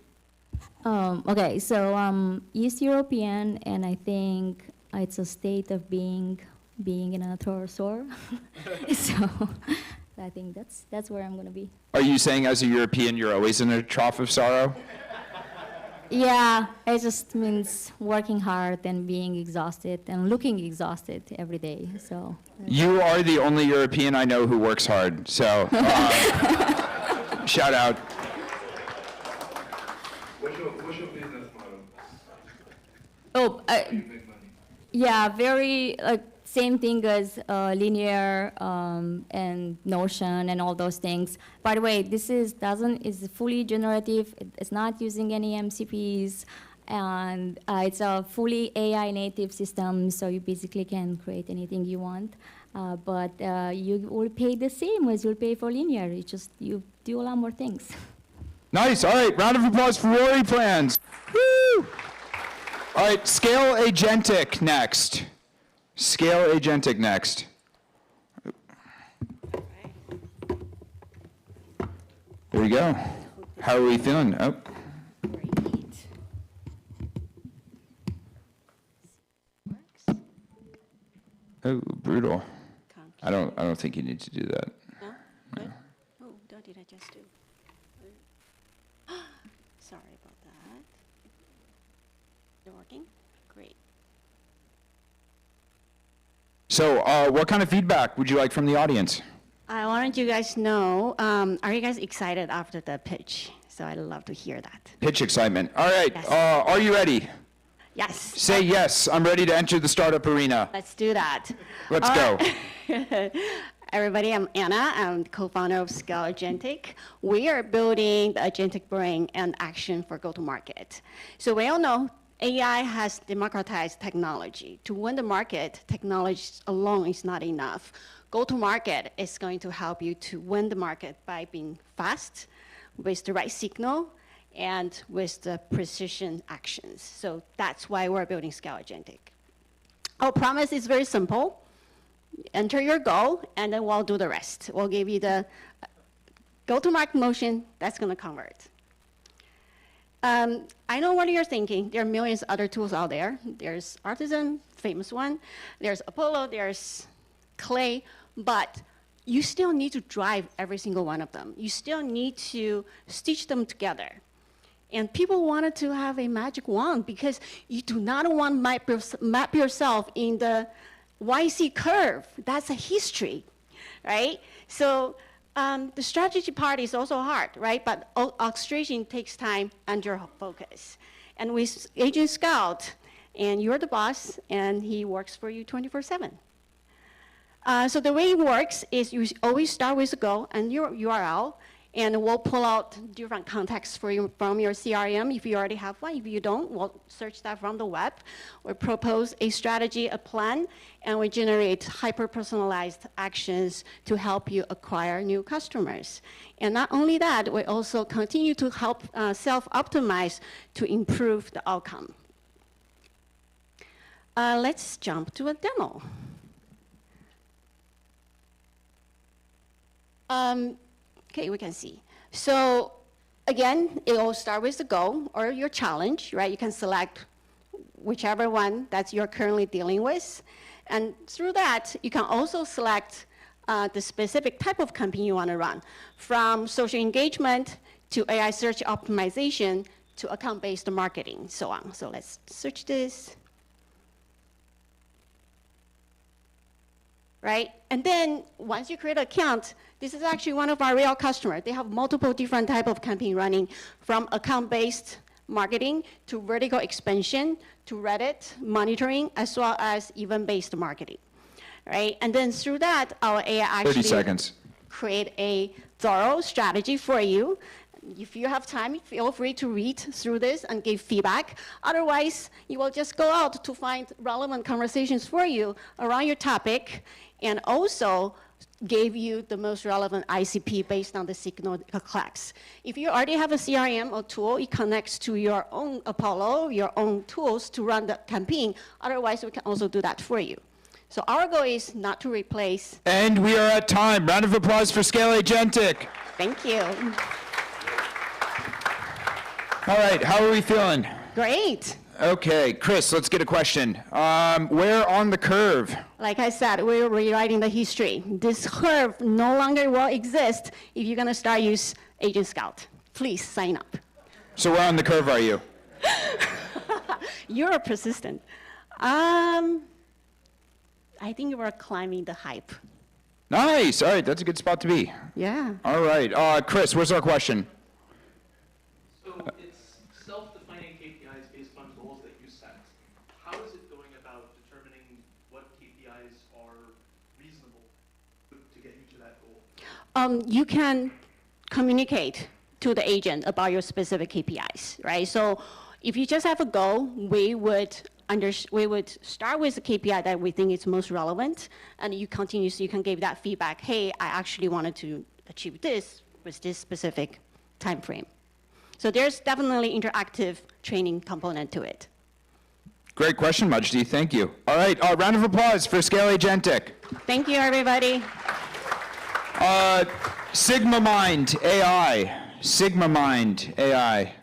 Okay, so East European, and I think it's a state of being in a thrower. So I think that's where I'm gonna be. Are you saying as a European you're always in a trough of sorrow? Yeah, it just means working hard and being exhausted and looking exhausted every day. So You are the only European I know who works hard, so shout out. What's your business model? Oh, How do you make money? yeah, very same thing as Linear and Notion and all those things. By the way, this is fully generative. It's not using any MCPs, and it's a fully AI native system. So you basically can create anything you want, but you will pay the same as you'll pay for Linear. You do a lot more things. Nice. All right, round of applause for Rory Plans. Woo! All right, Scale Agentic next. Scale Agentic next. There we go. How are we feeling? Oh. Oh, brutal. I don't think you need to do that. No? Good? Oh, what did I just do? Sorry about that. Is it working? Great. So, what kind of feedback would you like from the audience? I wanted you guys to know, are you guys excited after the pitch? So I'd love to hear that. Pitch excitement. All right, Yes. are you ready? Yes. Say yes, I'm ready to enter the startup arena. Let's do that. Let's All go. right. Everybody, I'm Anna. I'm the co-founder of Scale Agentic. We are building the agentic brain and action for go-to-market. So we all know AI has democratized technology. To win the market, technology alone is not enough. Go-to-market is going to help you to win the market by being fast, with the right signal, and with the precision actions. So that's why we're building Scale Agentic. Our promise is very simple. Enter your goal, and then we'll do the rest. We'll give you the go-to-market motion that's going to convert. I know what you're thinking. There are millions of other tools out there. There's Artisan, famous one. There's Apollo, there's Clay, but you still need to drive every single one of them. You still need to stitch them together. And people wanted to have a magic wand because you do not want to map yourself in the YC curve. That's a history, right? So the strategy part is also hard, right? But orchestration takes time and your focus. And with Agent Scout, and you're the boss, and he works for you 24/7. So the way it works is you always start with a goal and your URL, and we'll pull out different contexts for you from your CRM if you already have one. If you don't, we'll search that from the web. We propose a strategy, a plan, and we generate hyper-personalized actions to help you acquire new customers. And not only that, we also continue to help self-optimize to improve the outcome. Let's jump to a demo. Okay, we can see. So again, it will start with the goal or your challenge, right? You can select whichever one that you're currently dealing with. And through that, you can also select the specific type of campaign you want to run, from social engagement to AI search optimization to account-based marketing, so on. So let's search this. Right? And then once you create an account, this is actually one of our real customers. They have multiple different type of campaign running, from account-based marketing to vertical expansion to Reddit monitoring, as well as event-based marketing. Right? And then through that, our AI actually 30 seconds. create a thorough strategy for you. If you have time, feel free to read through this and give feedback. Otherwise, you will just go out to find relevant conversations for you around your topic, and also gave you the most relevant ICP based on the signal it collects. If you already have a CRM or tool, it connects to your own Apollo, your own tools to run the campaign. Otherwise, we can also do that for you. So our goal is not to replace. And we are at time. Round of applause for Scale Agentic. Thank you. All right, how are we feeling? Great. Okay, Chris, let's get a question. Where on the curve? Like I said, we're rewriting the history. This curve no longer will exist if you're going to start use Agent Scout. Please sign up. So where on the curve are you? You're persistent. I think we're climbing the hype. Nice. All right, that's a good spot to be. Yeah. All right, Chris, where's our question? So it's self-defining KPIs based on goals that you set. How is it going about determining what KPIs are reasonable to get you to that goal? You can communicate to the agent about your specific KPIs, right? So if you just have a goal, we would start with the KPI that we think is most relevant, and you continue, so you can give that feedback. Hey, I actually wanted to achieve this with this specific time frame. So there's definitely interactive training component to it. Great question, Majdi. Thank you. All right, round of applause for Scale Agentic. Thank you, everybody. Sigma Mind AI. Sigma Mind AI.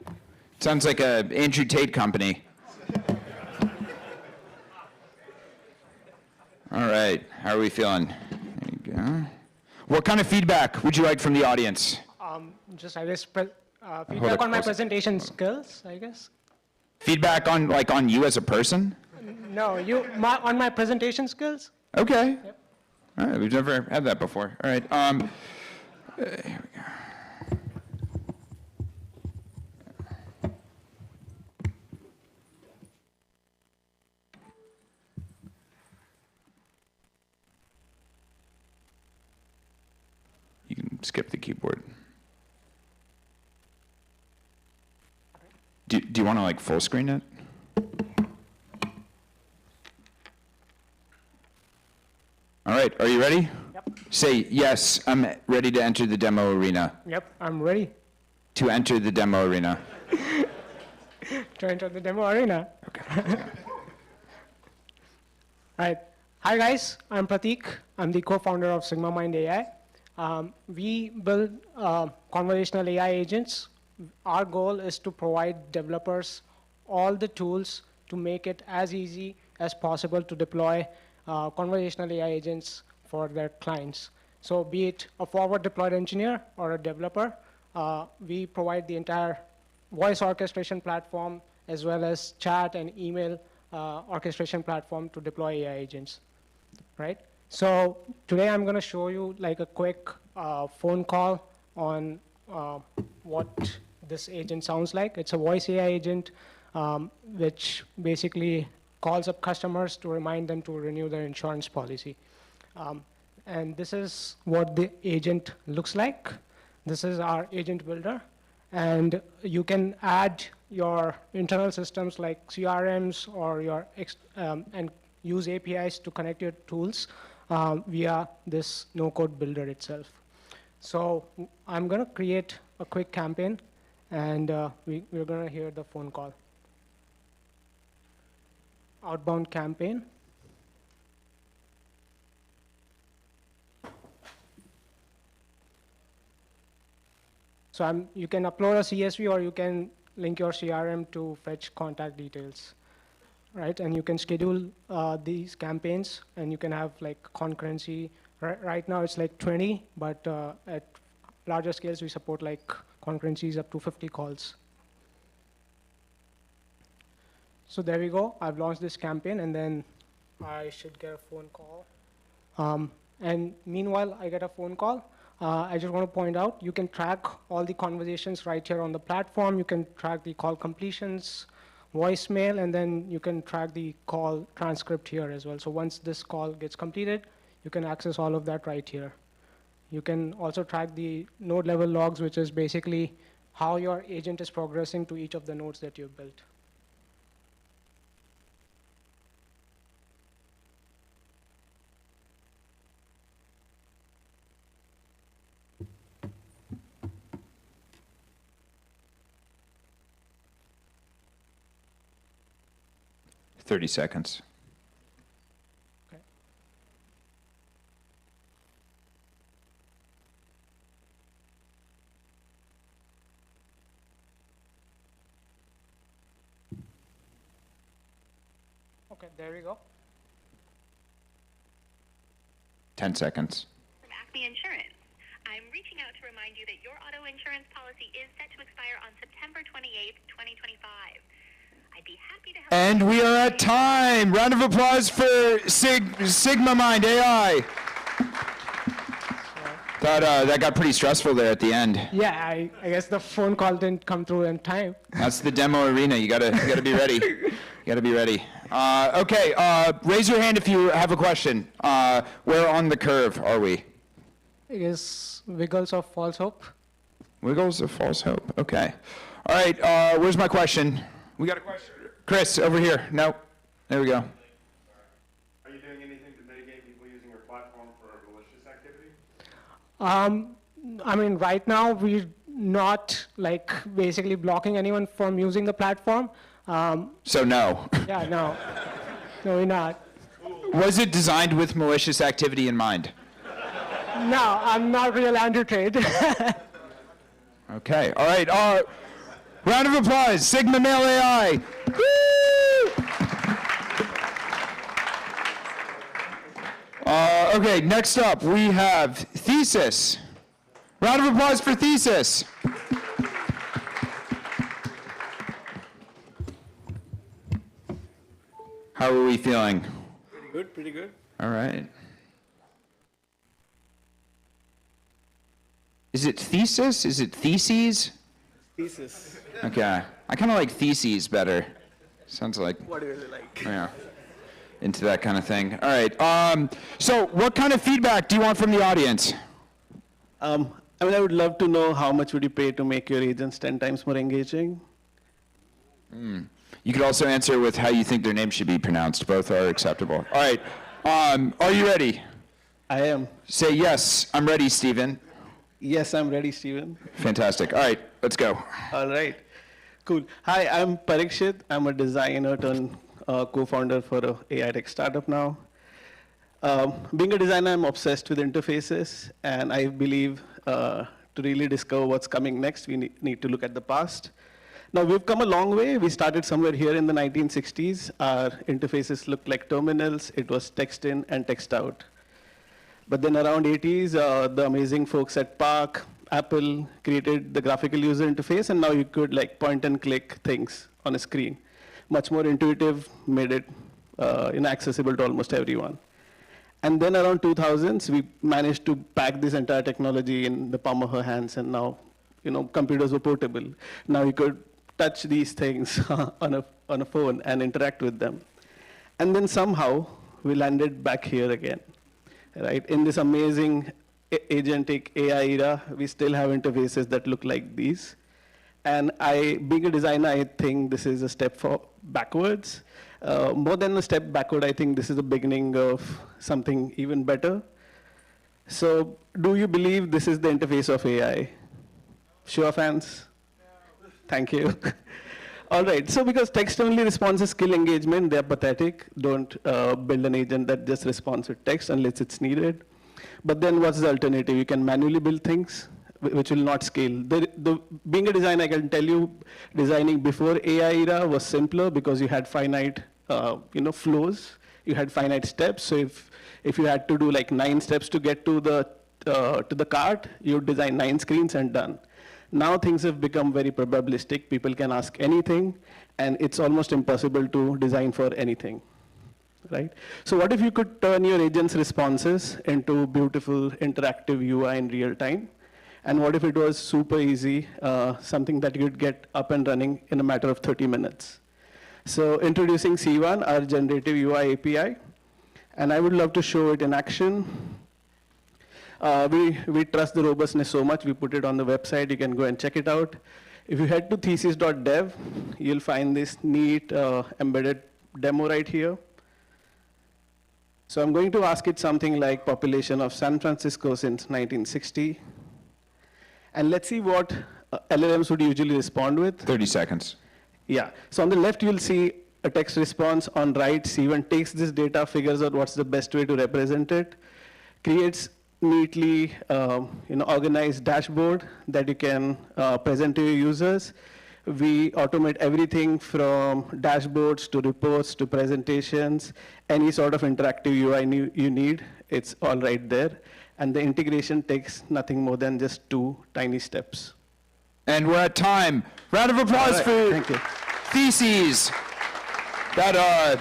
Sounds like a Andrew Tate company. All right, how are we feeling? There you go. What kind of feedback would you like from the audience? Just I guess feedback on my presentation skills, I guess. Feedback on you as a person? No, on my presentation skills. Okay. Yep. All right, we've never had that before. All right. Here we go. You can skip the keyboard. Do you want to full screen it? All right, are you ready? Yep. Say, yes, I'm ready to enter the demo arena. Yep, I'm ready To enter the demo arena. to enter the demo arena. Okay. Right. Hi guys, I'm Pratik. I'm the co-founder of Sigma Mind AI. We build conversational AI agents. Our goal is to provide developers all the tools to make it as easy as possible to deploy conversational AI agents for their clients. So be it a forward deployed engineer or a developer, we provide the entire voice orchestration platform as well as chat and email orchestration platform to deploy AI agents, right? So today I'm going to show you a quick phone call on what this agent sounds like. It's a voice AI agent which basically calls up customers to remind them to renew their insurance policy. And this is what the agent looks like. This is our agent builder. And you can add your internal systems like CRMs or and use APIs to connect your tools via this no-code builder itself. So I'm going to create a quick campaign, and we're going to hear the phone call. Outbound campaign. So you can upload a CSV or you can link your CRM to fetch contact details, right? And you can schedule these campaigns, and you can have like concurrency. Right now it's like 20, but at larger scales we support like concurrencies up to 50 calls. So there we go. I've launched this campaign, and then I should get a phone call. And meanwhile, I get a phone call. I just want to point out, you can track all the conversations right here on the platform. You can track the call completions, voicemail, and then you can track the call transcript here as well. So once this call gets completed, you can access all of that right here. You can also track the node level logs, which is basically how your agent is progressing to each of the nodes that you've built. Thirty seconds. Okay, there we go. 10 seconds. From Acme Insurance. I'm reaching out to remind you that your auto insurance policy is set to expire on September 28th, 2025. I'd be happy to help. And we are at time. Round of applause for Sigma Mind AI. That got pretty stressful there at the end. Yeah, I guess the phone call didn't come through in time. That's the demo arena. You gotta be ready. You gotta be ready. Okay, raise your hand if you have a question. Where on the curve are we? I guess Wiggles of False Hope. Wiggles of False Hope. Okay. All right. Where's my question? We got a question. Chris, over here. No. There we go. Are you doing anything to mitigate people using your platform for malicious activity? I mean, right now we're not like basically blocking anyone from using the platform. So no. Yeah, no. No, we're not. Was it designed with malicious activity in mind? No, I'm not real Andrew Trade. Okay. All right. Round of applause. Sigma Mail AI. Woo! Okay. Next up, we have Thesis. Round of applause for Thesis. How are we feeling? Pretty good, pretty good. All right. Is it thesis? Is it theses? Thesis. Okay. I kind of like theses better. Sounds like. What do you really like? Yeah. Into that kind of thing. All right. So what kind of feedback do you want from the audience? I mean, I would love to know how much would you pay to make your agents 10 times more engaging? You could also answer with how you think their name should be pronounced. Both are acceptable. All right. Are you ready? I am. Say yes. I'm ready, Stephen. Yes, I'm ready, Steven. Fantastic. All right. Let's go. All right. Cool. Hi, I'm Parikshit. I'm a designer turned co-founder for a AI tech startup now. Being a designer, I'm obsessed with interfaces, and I believe to really discover what's coming next, we need to look at the past. Now, we've come a long way. We started somewhere here in the 1960s. Our interfaces looked like terminals. It was text in and text out. But then around 80s, the amazing folks at PARC, Apple created the graphical user interface, and now you could like point and click things on a screen. Much more intuitive, made it inaccessible to almost everyone. And then around 2000s, we managed to pack this entire technology in the palm of our hands, and now, computers were portable. Now you could touch these things on a phone and interact with them. And then somehow, we landed back here again. Right? In this amazing agentic AI era, we still have interfaces that look like these. And being a designer, I think this is a step backwards. More than a step backward, I think this is the beginning of something even better. So do you believe this is the interface of AI? Show of hands? Thank you. All right, so because text-only responses kill engagement, they're pathetic. Don't build an agent that just responds with text unless it's needed. But then what's the alternative? You can manually build things which will not scale. Being a designer, I can tell you, designing before AI era was simpler because you had finite, flows. You had finite steps. So if you had to do like 9 steps to get to the cart, you would design 9 screens and done. Now things have become very probabilistic. People can ask anything, and it's almost impossible to design for anything. Right? So what if you could turn your agent's responses into beautiful interactive UI in real time? And what if it was super easy, something that you could get up and running in a matter of 30 minutes? So introducing C1, our generative UI API. And I would love to show it in action. We trust the robustness so much, we put it on the website. You can go and check it out. If you head to thesis.dev, you'll find this neat embedded demo right here. So I'm going to ask it something like population of San Francisco since 1960. And let's see what LLMs would usually respond with. 30 seconds. Yeah. So on the left, you'll see a text response. On right, C1 takes this data, figures out what's the best way to represent it, creates neatly organized dashboard that you can present to your users. We automate everything from dashboards to reports to presentations. Any sort of interactive UI you need, it's all right there. And the integration takes nothing more than just 2 tiny steps. And we're at time. Round of applause for Thank you. Theses. That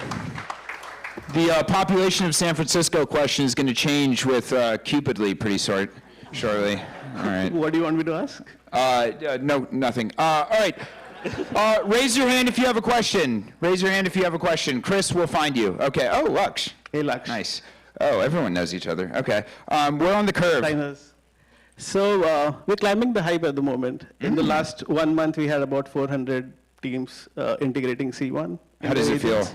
the population of San Francisco question is going to change with Cupidly pretty shortly. All right. What do you want me to ask? No, nothing. All right. Raise your hand if you have a question. Raise your hand if you have a question. Chris will find you. Okay. Oh, Lux. Hey, Lux. Nice. Oh, everyone knows each other. Okay. We're on the curve. Designers. So we're climbing the hype at the moment. In the last 1 month, we had about 400 teams integrating C1. How does it feel?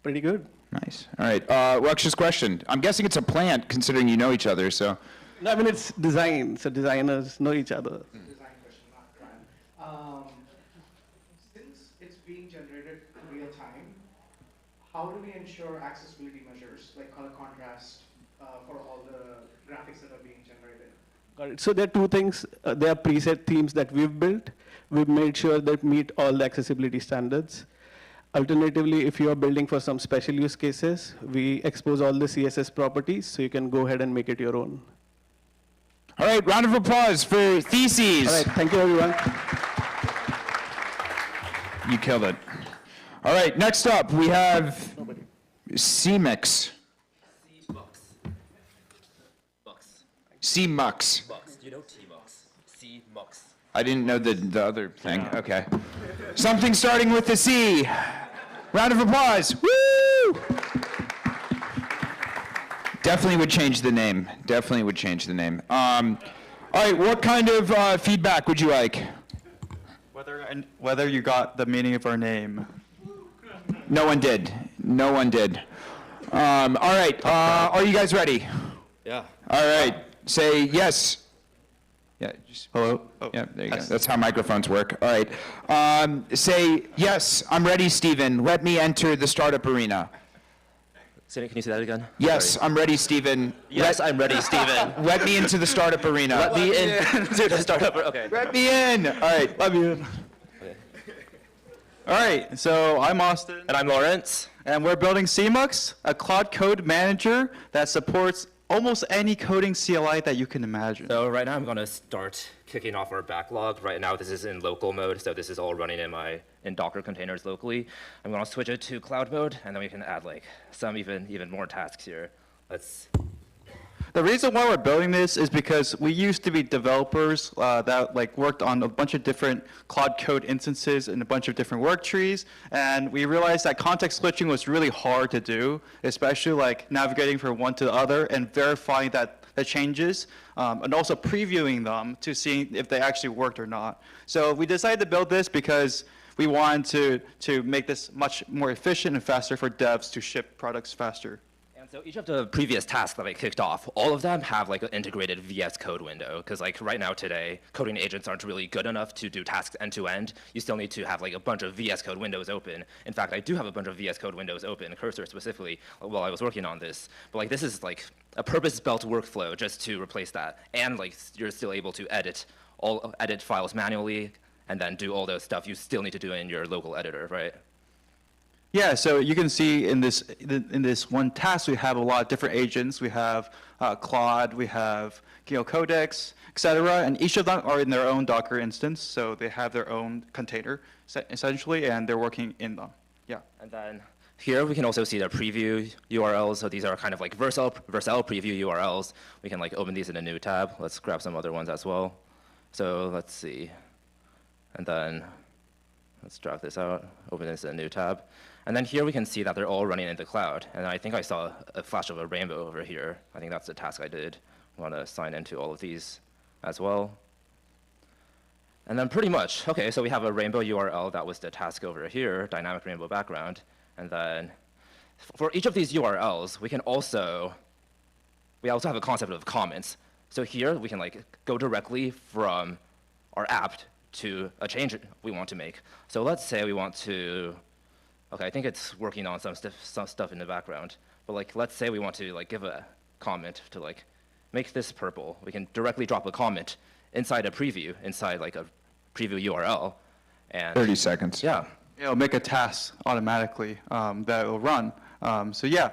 Pretty good. Nice. All right. Lux's question. I'm guessing it's a plant, considering you know each other. So. No, I mean, it's design. So designers know each other. Design question, not crime. Since it's being generated in real time, how do we ensure accessibility measures like color contrast for all the graphics that are being generated? Got it. So there are 2 things. There are preset themes that we've built. We've made sure that meet all the accessibility standards. Alternatively, if you are building for some special use cases, we expose all the CSS properties, so you can go ahead and make it your own. All right, round of applause for Theses. All right, thank you, everyone. You killed it. All right, next up, we have CMix. CMux. You know T-Mux. C-Mux. I didn't know the other thing. Okay. Something starting with the C. Round of applause. Woo! Definitely would change the name. Definitely would change the name. All right, what kind of feedback would you like? Whether you got the meaning of our name. No one did. No one did. All right, are you guys ready? Yeah. All right, say yes. Yeah, just, hello? Oh, yeah, there you go. That's how microphones work. All right. Say, yes, I'm ready, Steven. Let me enter the startup arena. Can you say that again? Yes, Sorry. I'm ready, Steven. Yes, I'm ready, Steven. Let me into the startup arena. Let me into the startup. Okay. Let me in. All right. Let me in. Okay. All right, so I'm Austin. And I'm Lawrence. And we're building CMux, a Cloud Code Manager that supports almost any coding CLI that you can imagine. So right now I'm going to start kicking off our backlog. Right now this is in local mode, so this is all running in Docker containers locally. I'm going to switch it to cloud mode, and then we can add like some even more tasks here. The reason why we're building this is because we used to be developers that worked on a bunch of different Cloud Code instances and a bunch of different work trees, and we realized that context switching was really hard to do, especially navigating from one to the other and verifying that the changes, and also previewing them to see if they actually worked or not. So we decided to build this because we wanted to make this much more efficient and faster for devs to ship products faster. So each of the previous tasks that I kicked off, all of them have an integrated VS Code window, because right now today, coding agents aren't really good enough to do tasks end to end. You still need to have a bunch of VS Code windows open. In fact, I do have a bunch of VS Code windows open, Cursor specifically, while I was working on this. But this is a purpose-built workflow just to replace that, and you're still able to edit all edit files manually and then do all the stuff you still need to do in your local editor, right? Yeah, so you can see in this one task, we have a lot of different agents. We have Claude, we have Codex, etc., and each of them are in their own Docker instance, so they have their own container, essentially, and they're working in them. Yeah. And then here we can also see the preview URLs. So these are kind of like Vercel preview URLs. We can like open these in a new tab. Let's grab some other ones as well. So let's see. And then let's drag this out, open this in a new tab. And then here we can see that they're all running in the cloud. And I think I saw a flash of a rainbow over here. I think that's the task I did. I want to sign into all of these as well. And then pretty much, okay, so we have a rainbow URL. That was the task over here, dynamic rainbow background. And then for each of these URLs, we also have a concept of comments. So here we can like go directly from our app to a change we want to make. So let's say we want to, okay, I think it's working on some stuff in the background. But like, let's say we want to like give a comment to like make this purple. We can directly drop a comment inside a preview, inside like a preview URL. And 30 seconds. Yeah. It'll make a task automatically that will run. So yeah,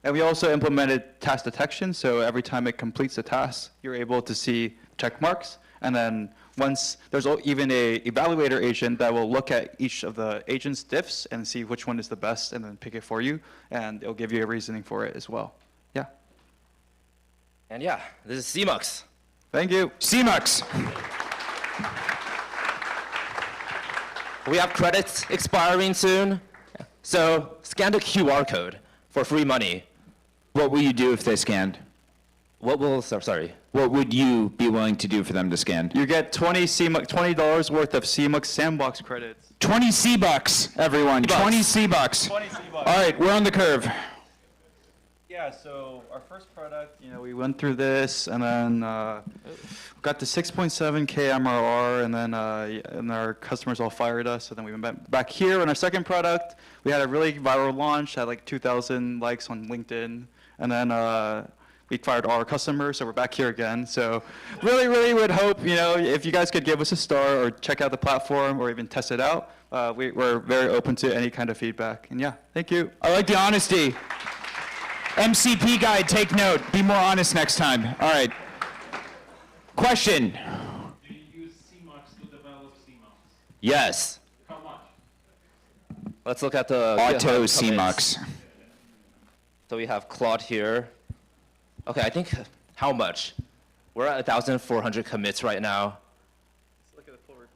and we also implemented task detection. So every time it completes a task, you're able to see check marks. And then once there's even a evaluator agent that will look at each of the agent's diffs and see which one is the best, and then pick it for you, and it'll give you a reasoning for it as well. Yeah. And yeah, this is CMUX. Thank you. CMUX. We have credits expiring soon, so scan the QR code for free money. What will you do if they scanned? What would you be willing to do for them to scan? You get $20 worth of CMUX Sandbox credits. 20 C-Bucks, everyone. 20 C-Bucks. 20 C-Bucks. All right, we're on the curve. Yeah, so our first product, we went through this, and then got to 6.7K MRR, and then and our customers all fired us. So then we went back here on our second product. We had a really viral launch, had like 2,000 likes on LinkedIn, and then we fired all our customers, so we're back here again. So really, really would hope, if you guys could give us a star or check out the platform or even test it out. We're very open to any kind of feedback. And yeah, thank you. I like the honesty. MCP guide, take note. Be more honest next time. All right. Question. Do you use CMUX to develop CMUX? Yes. How much? Let's look at the Auto GitHub commits. CMUX. So we have Claude here. Okay, I think, how much? We're at 1,400 commits right now.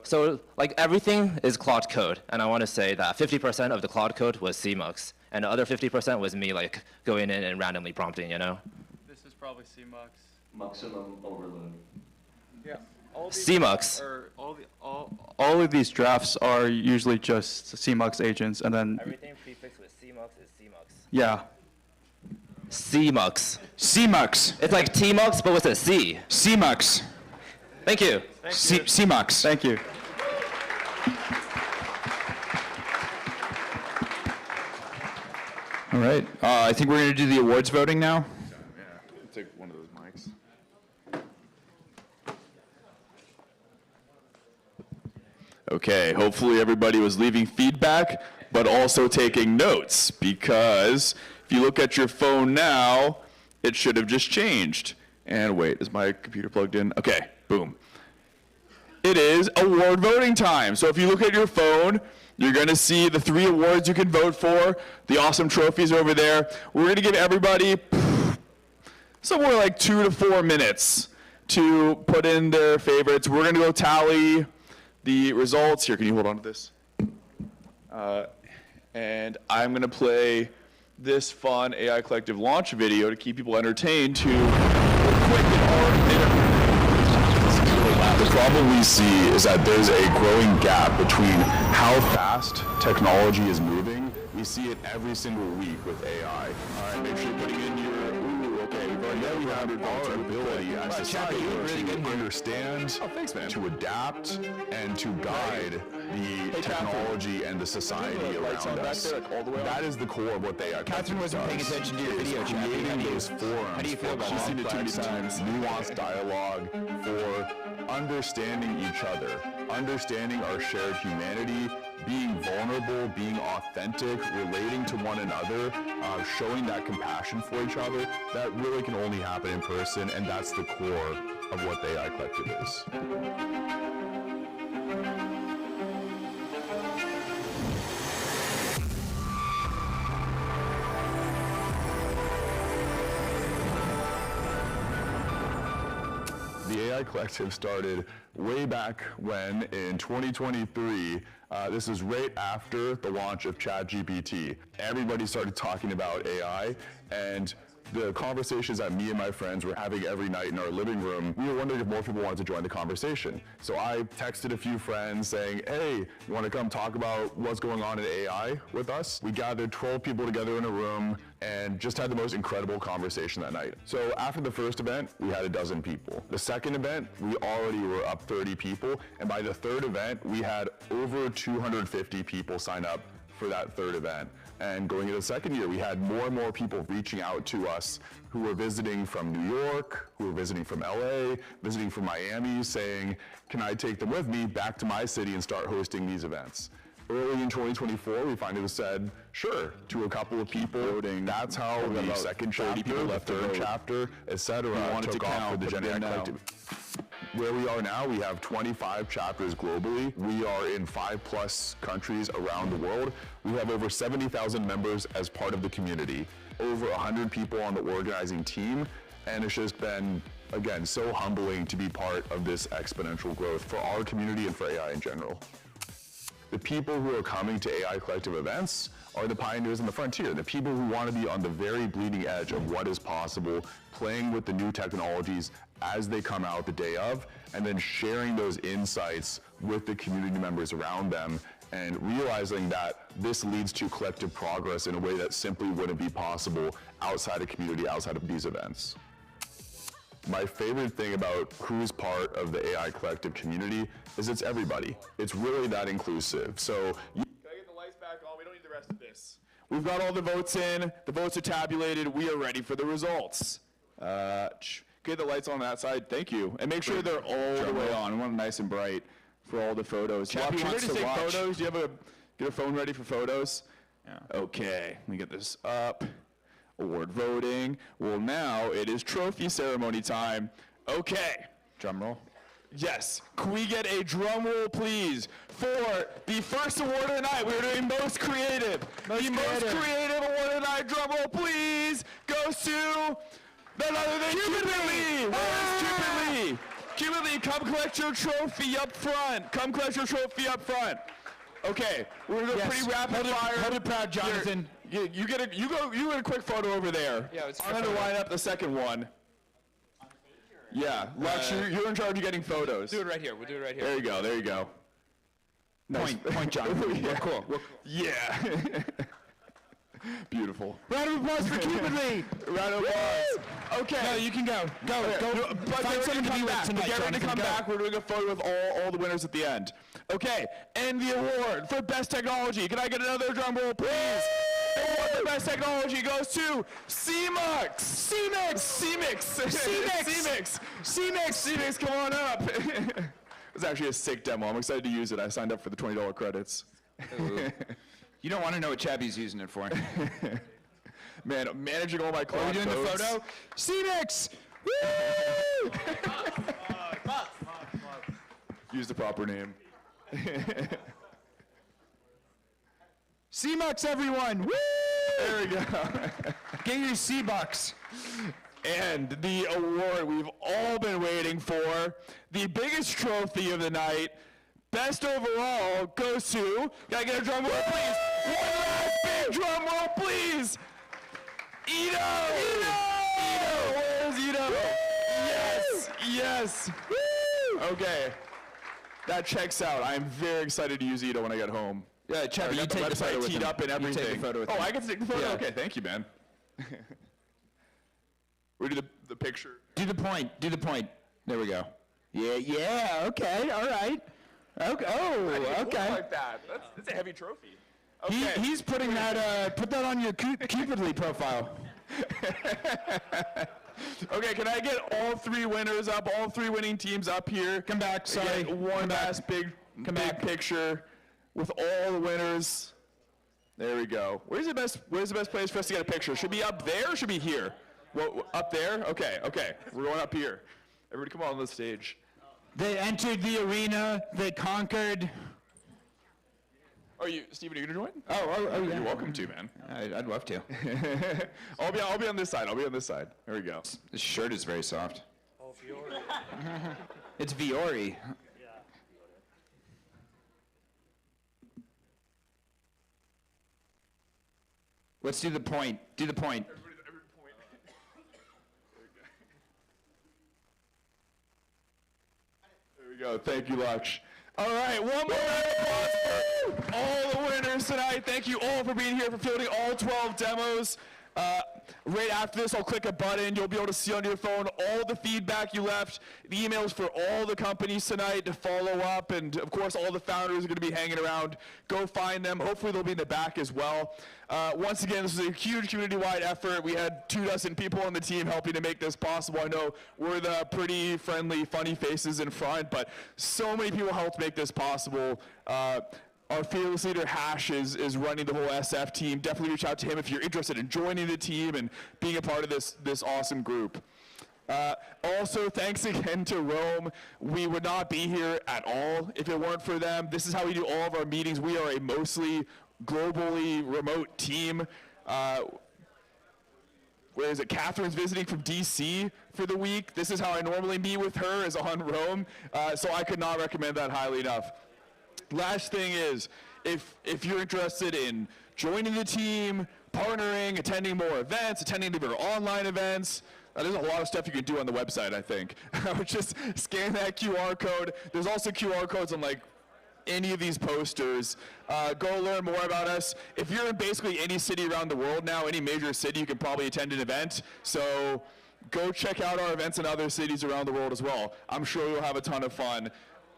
So like everything is Claude code, and I want to say that 50% of the Claude code was CMUX, and the other 50% was me like going in and randomly prompting, This is probably CMUX. Maximum overload. Yeah. CMUX. All of these drafts are usually just CMUX agents, and then Everything prefixed with CMUX is CMUX. yeah. CMUX. CMUX. It's like TMUX, but with a C. CMUX. Thank you. CMUX. Thank you. All right. I think we're going to do the awards voting now. Yeah, take one of those mics. Okay, hopefully everybody was leaving feedback, but also taking notes, because if you look at your phone now, it should have just changed. And wait, is my computer plugged in? Okay, boom. It is award voting time. So if you look at your phone, you're going to see the 3 awards you can vote for. The awesome trophies over there. We're going to give everybody somewhere like 2 to 4 minutes to put in their favorites. We're going to go tally the results. Here, can you hold on to this? And I'm going to play this fun AI Collective launch video to keep people entertained to quick The problem we see is that there's a growing gap between how fast technology is moving. We see it every single week with AI. All right, make sure you're putting in your, okay, you've already got your Our ability as society to understand, to adapt, and to guide the technology and the society around us. That is the core of what the AI Catherine wasn't paying attention to your video, Chappie. Creating those forums. How do you feel about for that? complex, nuanced dialogue, for understanding each other, understanding our shared humanity, being vulnerable, being authentic, relating to one another, showing that compassion for each other. That really can only happen in person, and that's the core of what the AI Collective is. The AI Collective started way back when, in 2023, this is right after the launch of ChatGPT. Everybody started talking about AI, and the conversations that me and my friends were having every night in our living room, we were wondering if more people wanted to join the conversation. So I texted a few friends saying, hey, you want to come talk about what's going on in AI with us? We gathered 12 people together in a room and just had the most incredible conversation that night. So after the first event, we had 12 people. The second event, we already were up 30 people. And by the third event, we had over 250 people sign up for that third event. And going into the second year, we had more and more people reaching out to us who were visiting from New York, who were visiting from LA, visiting from Miami, saying, can I take them with me back to my city and start hosting these events? Early in 2024, we finally said, sure, to a couple of people. That's how the second chapter, the third chapter, etc. took off for the Gen AI Collective. Where we are now, we have 25 chapters globally. We are in 5+ countries around the world. We have over 70,000 members as part of the community, over 100 people on the organizing team, and it's just been, again, so humbling to be part of this exponential growth for our community and for AI in general. The people who are coming to AI Collective events are the pioneers in the frontier, the people who want to be on the very bleeding edge of what is possible, playing with the new technologies as they come out the day of, and then sharing those insights with the community members around them, and realizing that this leads to collective progress in a way that simply wouldn't be possible outside a community, outside of these events. My favorite thing about who's part of the AI Collective community is it's everybody. It's really that inclusive. So, can I get the lights back on? We don't need the rest of this. We've got all the votes in. The votes are tabulated. We are ready for the results. Get the lights on that side. Thank you. And make sure they're all the way on. We want them nice and bright for all the photos. Chappie wants to take photos. Do you have get a phone ready for photos? Yeah. Okay. Let me get this up. Award voting. Well, now it is trophy ceremony time. Okay. Drum roll. Yes. Can we get a drum roll, please, for the first award of the night? We're doing most creative. The most creative award of the night. Drum roll, please, goes to none other than Cupid Lee. Where is Cupid Lee? Cupid Lee, come collect your trophy up front. Come collect your trophy up front. Okay, we're gonna go pretty rapid fire. Hold it proud, Jonathan. You get a quick photo over there. Yeah, I'm gonna line up the second one. Yeah, Lux, you're in charge of getting photos. Do it right here. We'll do it right here. There you go. There you go. Nice. Point, Jonathan. Yeah. Cool. Yeah. Beautiful. Round of applause for Cupid Lee. Round of applause. Okay. No, you can go. Go. But Find someone to be with tonight, Get ready to Jonathan. come back. We're doing a photo with all the winners at the end. Okay. And the award for best technology. Can I get another drum roll, please? The award for best technology goes to CMUX. CMUX, come on up. It was actually a sick demo. I'm excited to use it. I signed up for the $20 credits. You don't want to know what Chappie's using it for. Man, managing all my cloud Are we doing codes. the photo? CMUX! Woo! Use the proper name. C-Bucks, everyone! Woo! There we go. Get your C-Bucks. And the award we've all been waiting for, the biggest trophy of the night, best overall, goes to, can I get a drum roll, please? One last big drum roll, please! Ito! Where's Ito? Yes! Okay. That checks out. I'm very excited to use Ito when I get home. Yeah, Chappie, you take the photo with teed him. up and everything. You take the photo with him. him. I get to take the photo? Yeah. Okay, thank you, man. We do the picture. Do the point. There we go. Yeah, okay, all right. Okay. I Oh, didn't look okay. like that. That's a heavy trophy. Okay. He's putting that, put that on your Cupidly profile. Okay, can I get all three winners up, all three winning teams up here? Come back, sorry. Get one last big picture with all the winners. There we go. Where's the best place for us to get a picture? Should it be up there or should it be here? Well, up there? Okay. We're going up here. Everybody come on the stage. They entered the arena, they conquered. Are you, Steven, are you gonna join? Oh, yeah. You're welcome to, man. I'd love to. I'll be on this side. There we go. This shirt is very soft. Oh, Fiore. It's Viore. Yeah. Let's do the point. Do the point. Everybody point. There we go. Thank you, Laksh. All right, one more round of applause for all the winners tonight. Thank you all for being here, for fielding all 12 demos. Right after this, I'll click a button. You'll be able to see on your phone all the feedback you left, the emails for all the companies tonight to follow up, and of course, all the founders are going to be hanging around. Go find them. Hopefully, they'll be in the back as well. Once again, this is a huge community-wide effort. We had 24 people on the team helping to make this possible. I know we're the pretty friendly, funny faces in front, but so many people helped make this possible. Our fearless leader, Hash, is running the whole SF team. Definitely reach out to him if you're interested in joining the team and being a part of this awesome group. Also, thanks again to Rome. We would not be here at all if it weren't for them. This is how we do all of our meetings. We are a mostly globally remote team. Where is it? Catherine's visiting from DC for the week. This is how I normally meet with her, is on Rome. So I could not recommend that highly enough. Last thing is, if you're interested in joining the team, partnering, attending more events, attending different online events, there's a lot of stuff you can do on the website, I think. I would just scan that QR code. There's also QR codes on like any of these posters. Go learn more about us. If you're in basically any city around the world now, any major city, you can probably attend an event. So go check out our events in other cities around the world as well. I'm sure you'll have a ton of fun.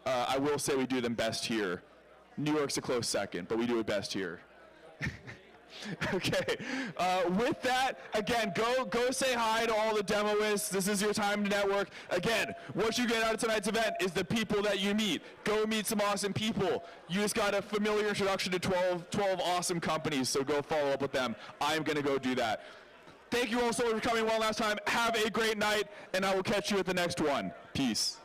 I will say we do them best here. New York's a close second, but we do it best here. Okay. With that, again, go say hi to all the demoists. This is your time to network. Again, what you get out of tonight's event is the people that you meet. Go meet some awesome people. You just got a familiar introduction to 12 awesome companies, so go follow up with them. I'm going to go do that. Thank you all so much for coming one last time. Have a great night, and I will catch you at the next one. Peace.